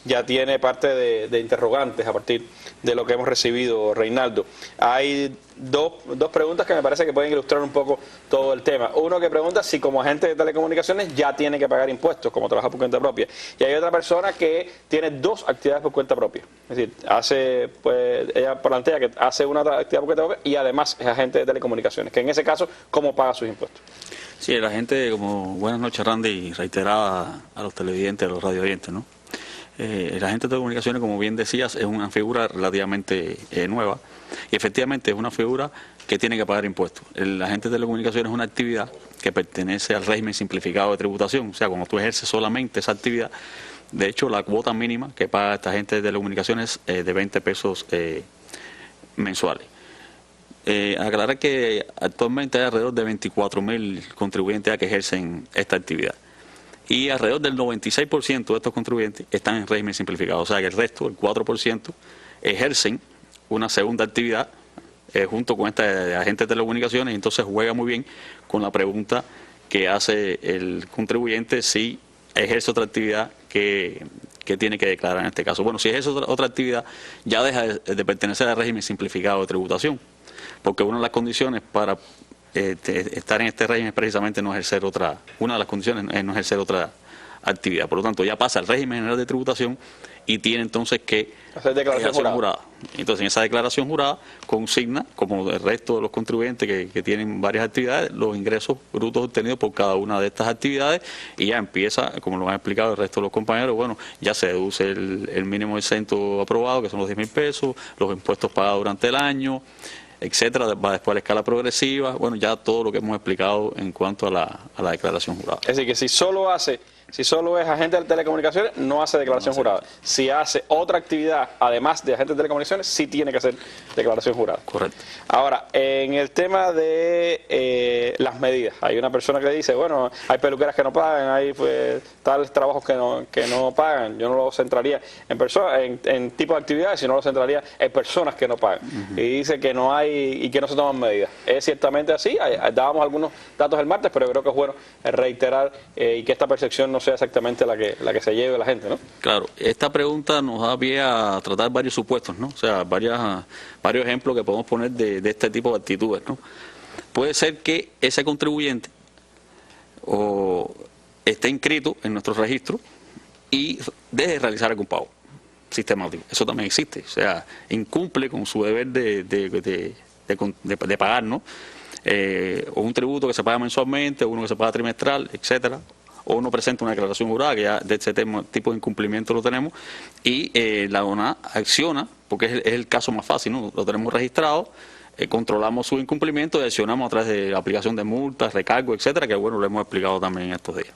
Ya tiene parte de interrogantes a partir de lo que hemos recibido, Reinaldo. Hay dos preguntas que me parece que pueden ilustrar un poco todo el tema. Uno que pregunta si como agente de telecomunicaciones ya tiene que pagar impuestos como trabaja por cuenta propia. Y hay otra persona que tiene dos actividades por cuenta propia. Es decir, ella plantea que hace una actividad por cuenta propia y además es agente de telecomunicaciones. Que en ese caso, ¿cómo paga sus impuestos? Sí, el agente, como buenas noches, Randy, y reiterada a los televidentes, a los radioyentes, ¿no? El agente de telecomunicaciones, como bien decías, es una figura relativamente nueva y efectivamente es una figura que tiene que pagar impuestos. El agente de telecomunicaciones es una actividad que pertenece al régimen simplificado de tributación, o sea, cuando tú ejerces solamente esa actividad, de hecho la cuota mínima que paga esta agente de telecomunicaciones es de 20 pesos mensuales. Aclarar que actualmente hay alrededor de 24.000 contribuyentes que ejercen esta actividad. Y alrededor del 96% de estos contribuyentes están en régimen simplificado. O sea que el resto, el 4%, ejercen una segunda actividad junto con este agente de telecomunicaciones y entonces juega muy bien con la pregunta que hace el contribuyente si ejerce otra actividad que tiene que declarar en este caso. Bueno, si ejerce otra actividad ya deja de pertenecer al régimen simplificado de tributación, porque una de las condiciones para estar en este régimen es precisamente no ejercer una de las condiciones es no ejercer otra actividad. Por lo tanto, ya pasa al régimen general de tributación y tiene entonces que hacer declaración jurada. Entonces, en esa declaración jurada consigna, como el resto de los contribuyentes que tienen varias actividades, los ingresos brutos obtenidos por cada una de estas actividades y ya empieza, como lo han explicado el resto de los compañeros, bueno, ya se deduce el mínimo exento aprobado, que son los 10.000 pesos, los impuestos pagados durante el año, etcétera, va después a la escala progresiva, bueno, ya todo lo que hemos explicado en cuanto a la declaración jurada. Es decir, que si solo es agente de telecomunicaciones, no hace declaración jurada. Si hace otra actividad, además de agente de telecomunicaciones, sí tiene que hacer declaración jurada. Correcto. Ahora, en el tema de las medidas, hay una persona que dice, bueno, hay peluqueras que no pagan, hay tales trabajos que no pagan. Yo no lo centraría en tipo de actividades, sino lo centraría en personas que no pagan. Y dice que no hay y que no se toman medidas. Es ciertamente así. Dábamos algunos datos el martes, pero creo que es bueno reiterar y que esta percepción no sea exactamente la que se lleve la gente, ¿no? Claro, esta pregunta nos da pie a tratar varios supuestos, ¿no? O sea, varios ejemplos que podemos poner de este tipo de actitudes, ¿no? Puede ser que ese contribuyente esté inscrito en nuestro registro y deje de realizar algún pago sistemático. Eso también existe. O sea, incumple con su deber de pagar, ¿no? O un tributo que se paga mensualmente, o uno que se paga trimestral, etcétera. O uno presenta una declaración jurada, que ya de este tipo de incumplimiento lo tenemos, y la ONA acciona, porque es el caso más fácil, ¿no? Lo tenemos registrado, controlamos su incumplimiento y accionamos a través de la aplicación de multas, recargos, etcétera, que bueno, lo hemos explicado también en estos días.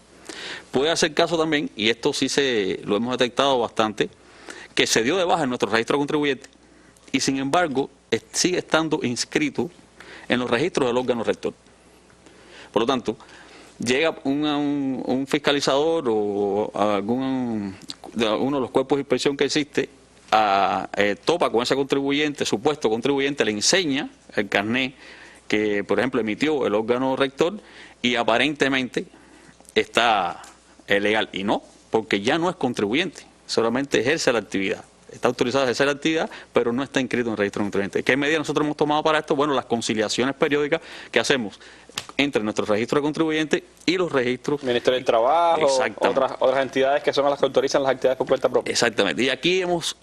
Puede hacer caso también, y esto sí lo hemos detectado bastante, que se dio de baja en nuestro registro de contribuyentes y sin embargo sigue estando inscrito en los registros del órgano rector. Por lo tanto, llega un fiscalizador o uno de los cuerpos de inspección que existe, topa con ese contribuyente, supuesto contribuyente, le enseña el carné que, por ejemplo, emitió el órgano rector y aparentemente está legal. Y no, porque ya no es contribuyente, solamente ejerce la actividad. está autorizado a ejercer la actividad, pero no está inscrito en el registro de contribuyentes. ¿Qué medidas nosotros hemos tomado para esto? Bueno, las conciliaciones periódicas que hacemos entre nuestro registro de contribuyentes y los registros... Ministerio del Trabajo, otras entidades que son las que autorizan las actividades por cuenta propia. Exactamente. Y aquí hemos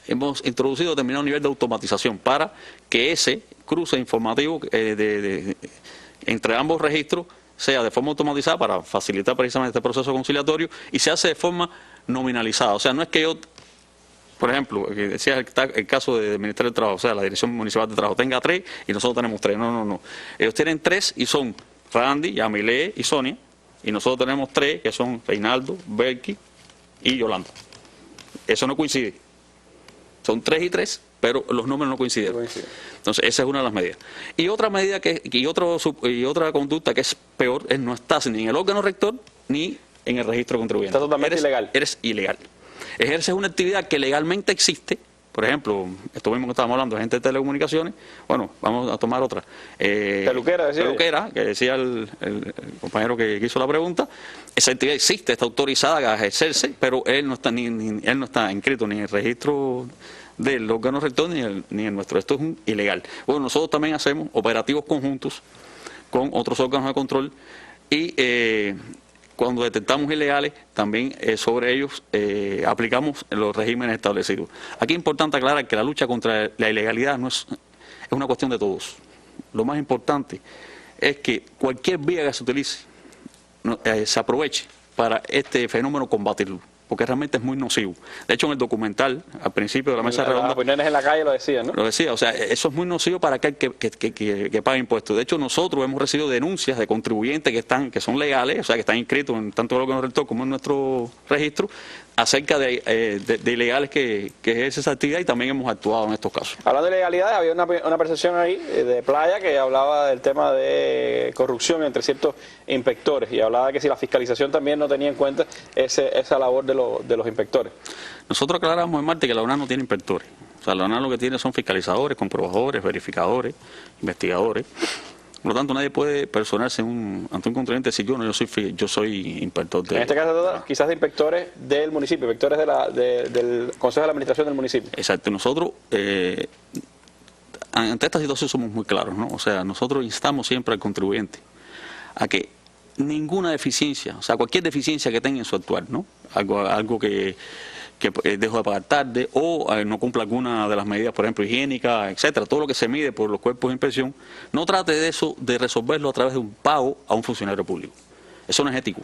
hemos introducido determinado nivel de automatización para que ese cruce informativo entre ambos registros sea de forma automatizada para facilitar precisamente este proceso conciliatorio y se hace de forma nominalizada. O sea, no es que yo, por ejemplo, que decía el caso del Ministerio del Trabajo, o sea, la Dirección Municipal de Trabajo tenga 3 y nosotros tenemos 3. No. Ellos tienen 3 y son Randy, Yamile y Sonia, y nosotros tenemos 3 que son Reinaldo, Belki y Yolanda. Eso no coincide. Son 3 y 3, pero los números no coincidieron. Entonces, esa es una de las medidas. Y otra medida y otra conducta que es peor es no estás ni en el órgano rector ni en el registro contribuyente. Está totalmente ilegal. Eres ilegal. Ejerces una actividad que legalmente existe. Por ejemplo, esto mismo que estábamos hablando de gente de telecomunicaciones. Bueno, vamos a tomar otra. Peluquera, que decía el compañero que hizo la pregunta. Esa actividad existe, está autorizada a ejercerse, pero él no está él no está inscrito ni en el registro del órgano rector ni en nuestro. Esto es ilegal. Bueno, nosotros también hacemos operativos conjuntos con otros órganos de control y cuando detectamos ilegales, también sobre ellos aplicamos los regímenes establecidos. Aquí es importante aclarar que la lucha contra la ilegalidad no es una cuestión de todos. Lo más importante es que cualquier vía que se utilice se aproveche para este fenómeno combatirlo, porque realmente es muy nocivo. De hecho, en el documental, al principio de la mesa redonda... Las opiniones en la calle lo decían, ¿no? Lo decía, o sea, eso es muy nocivo para aquel que paga impuestos. De hecho, nosotros hemos recibido denuncias de contribuyentes que son legales, o sea, que están inscritos en tanto el órgano rector como en nuestro registro, acerca de ilegales que ejercen esa actividad y también hemos actuado en estos casos. Hablando de ilegalidades, había una percepción ahí de Playa que hablaba del tema de corrupción entre ciertos inspectores y hablaba de que si la fiscalización también no tenía en cuenta esa labor de los inspectores. Nosotros aclaramos en Marte que la UNAM no tiene inspectores. O sea, la UNAM lo que tiene son fiscalizadores, comprobadores, verificadores, investigadores. Por lo tanto, nadie puede personarse ante un contribuyente y decir yo soy inspector. En este caso, quizás de inspectores del municipio, inspectores del Consejo de la Administración del municipio. Exacto. Nosotros, ante esta situación somos muy claros, ¿no? O sea, nosotros instamos siempre al contribuyente a que ninguna deficiencia, o sea, cualquier deficiencia que tenga en su actuar, ¿no? Algo que dejó de pagar tarde o no cumpla alguna de las medidas, por ejemplo, higiénicas, etcétera, todo lo que se mide por los cuerpos de inspección, no trate de resolverlo a través de un pago a un funcionario público. Eso no es ético.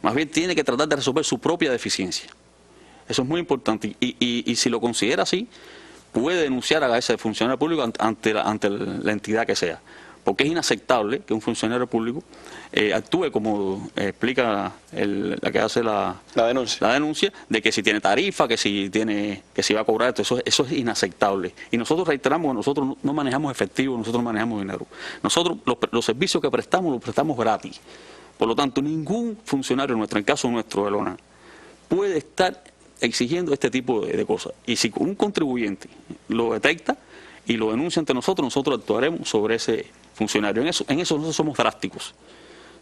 Más bien tiene que tratar de resolver su propia deficiencia. Eso es muy importante y si lo considera así, puede denunciar a ese funcionario público ante la entidad que sea. Porque es inaceptable que un funcionario público actúe como explica la que hace la denuncia de que si tiene tarifa, que si va a cobrar esto, eso es inaceptable. Y nosotros reiteramos que nosotros no manejamos efectivo, nosotros no manejamos dinero. Nosotros los servicios que prestamos los prestamos gratis. Por lo tanto, ningún funcionario nuestro, en caso nuestro de Lona, puede estar exigiendo este tipo de cosas. Y si un contribuyente lo detecta y lo denuncia ante nosotros, nosotros actuaremos sobre ese funcionario. En eso nosotros somos drásticos,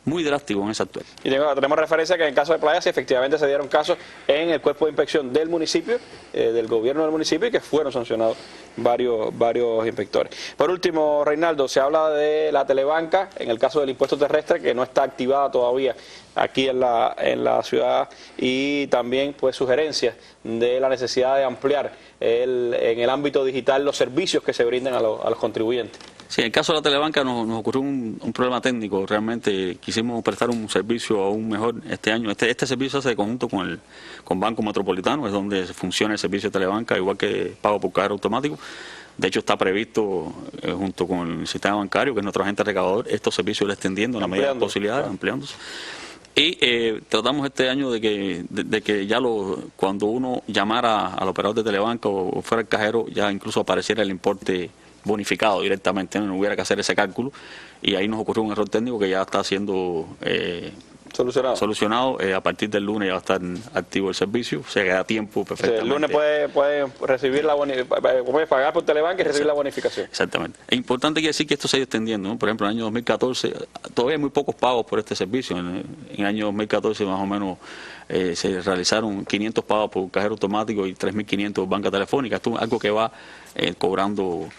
muy drásticos en ese actuar. Y tenemos referencia que en el caso de Playa, si efectivamente se dieron casos en el cuerpo de inspección del municipio, del gobierno del municipio, y que fueron sancionados varios inspectores. Por último, Reinaldo, se habla de la telebanca, en el caso del impuesto terrestre, que no está activada todavía aquí en la ciudad, y también pues sugerencias de la necesidad de ampliar en el ámbito digital los servicios que se brindan a los contribuyentes. Sí, en el caso de la telebanca nos ocurrió un problema técnico. Realmente quisimos prestar un servicio aún mejor este año. Este servicio se hace de conjunto con Banco Metropolitano, es donde funciona el servicio de telebanca, igual que pago por cajero automático. De hecho, está previsto junto con el sistema bancario, que es nuestro agente recaudador, estos servicios extendiendo en la medida de las posibilidades, ampliándose. Y tratamos este año de que ya cuando uno llamara al operador de telebanca o fuera el cajero, ya incluso apareciera el importe bonificado directamente, no hubiera que hacer ese cálculo, y ahí nos ocurrió un error técnico que ya está siendo solucionado. A partir del lunes ya va a estar activo el servicio, o sea que da tiempo perfectamente. El lunes puede recibir puede pagar por Telebanca y recibir la bonificación. Exactamente. Es importante decir que esto se ha ido extendiendo, ¿no? Por ejemplo, en el año 2014 todavía hay muy pocos pagos por este servicio. En el año 2014 más o menos se realizaron 500 pagos por cajero automático y 3.500 por banca telefónica. Esto es algo que va cobrando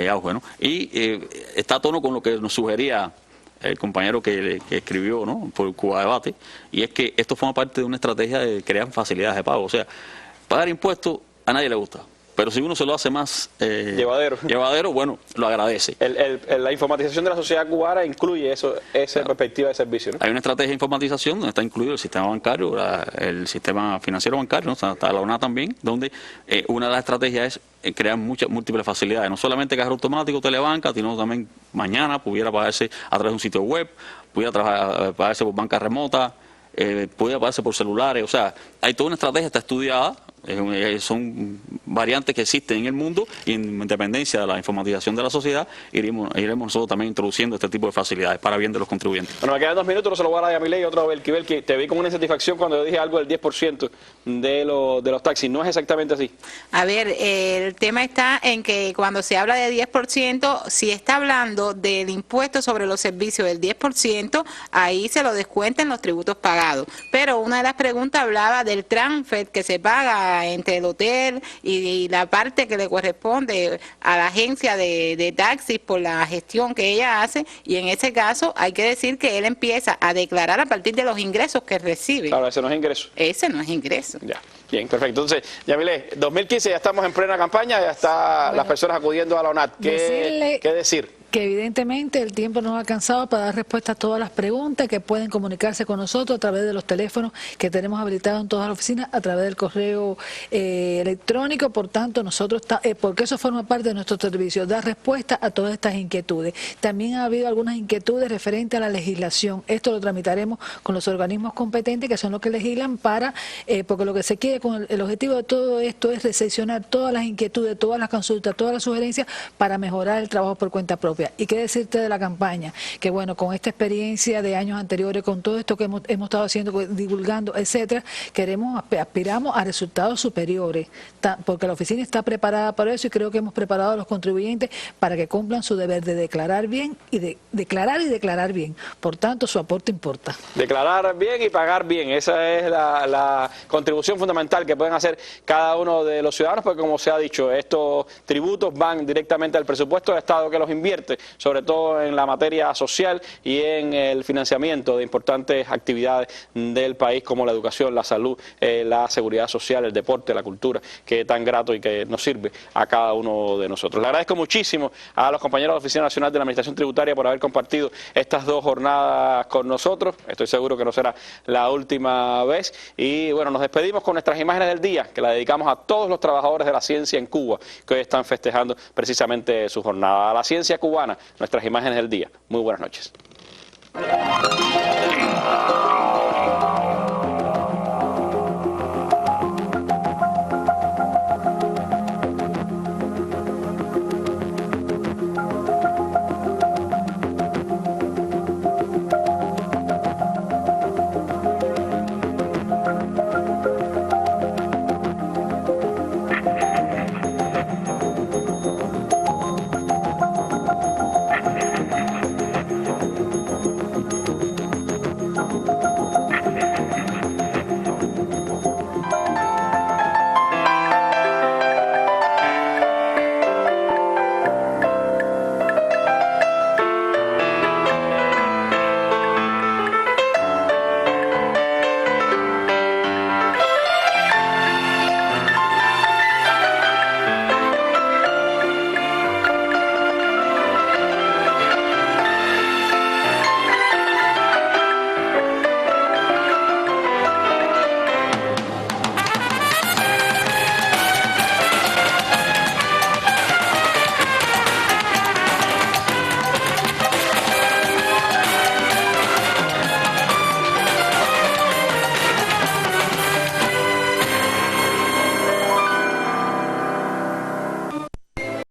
auge, ¿no? Y está a tono con lo que nos sugería el compañero que escribió, ¿no?, por Cuba Debate, y es que esto forma parte de una estrategia de crear facilidades de pago. O sea, pagar impuestos a nadie le gusta, pero si uno se lo hace más llevadero, bueno, lo agradece. La informatización de la sociedad cubana incluye esa perspectiva de servicio, ¿no? Hay una estrategia de informatización donde está incluido el sistema bancario, el sistema financiero bancario, ¿no? Está la ONA también, donde una de las estrategias es crear muchas múltiples facilidades, no solamente cajero automático, Telebanca, sino también mañana pudiera pagarse a través de un sitio web, pudiera pagarse por banca remota, pudiera pagarse por celulares. O sea, hay toda una estrategia, está estudiada. Son variantes que existen en el mundo y en independencia de la informatización de la sociedad iremos nosotros también introduciendo este tipo de facilidades para bien de los contribuyentes. Bueno, me quedan 2 minutos, no se lo voy a dar a Yamilei y otro a Belki. Te vi con una insatisfacción cuando yo dije algo del 10% de los taxis. No es exactamente así. A ver, el tema está en que cuando se habla de 10%, si está hablando del impuesto sobre los servicios del 10%, ahí se lo descuentan los tributos pagados. Pero una de las preguntas hablaba del transfer que se paga entre el hotel y la parte que le corresponde a la agencia de taxis por la gestión que ella hace, y en ese caso hay que decir que él empieza a declarar a partir de los ingresos que recibe. Claro, ese no es ingreso. Ese no es ingreso. Ya, bien, perfecto. Entonces, Yamilei, 2015 ya estamos en plena campaña, ya están las personas acudiendo a la ONAT. ¿Qué decir? Que evidentemente el tiempo nos ha alcanzado para dar respuesta a todas las preguntas, que pueden comunicarse con nosotros a través de los teléfonos que tenemos habilitados en todas las oficinas, a través del correo electrónico. Por tanto, nosotros, porque eso forma parte de nuestro servicio, dar respuesta a todas estas inquietudes. También ha habido algunas inquietudes referentes a la legislación. Esto lo tramitaremos con los organismos competentes, que son los que legislan porque lo que se quiere con el objetivo de todo esto es recepcionar todas las inquietudes, todas las consultas, todas las sugerencias para mejorar el trabajo por cuenta propia. ¿Y qué decirte de la campaña? Que bueno, con esta experiencia de años anteriores, con todo esto que hemos estado haciendo, divulgando, etcétera, aspiramos a resultados superiores, porque la oficina está preparada para eso, y creo que hemos preparado a los contribuyentes para que cumplan su deber de declarar bien y declarar bien. Por tanto, su aporte importa. Declarar bien y pagar bien, esa es la contribución fundamental que pueden hacer cada uno de los ciudadanos, porque como se ha dicho, estos tributos van directamente al presupuesto del Estado, que los invierte, sobre todo en la materia social y en el financiamiento de importantes actividades del país, como la educación, la salud, la seguridad social, el deporte, la cultura, que es tan grato y que nos sirve a cada uno de nosotros. Le agradezco muchísimo a los compañeros de la Oficina Nacional de la Administración Tributaria por haber compartido estas 2 jornadas con nosotros. Estoy seguro que no será la última vez. Y bueno, nos despedimos con nuestras imágenes del día, que la dedicamos a todos los trabajadores de la ciencia en Cuba, que hoy están festejando precisamente su jornada. A la ciencia cubana, nuestras imágenes del día. Muy buenas noches.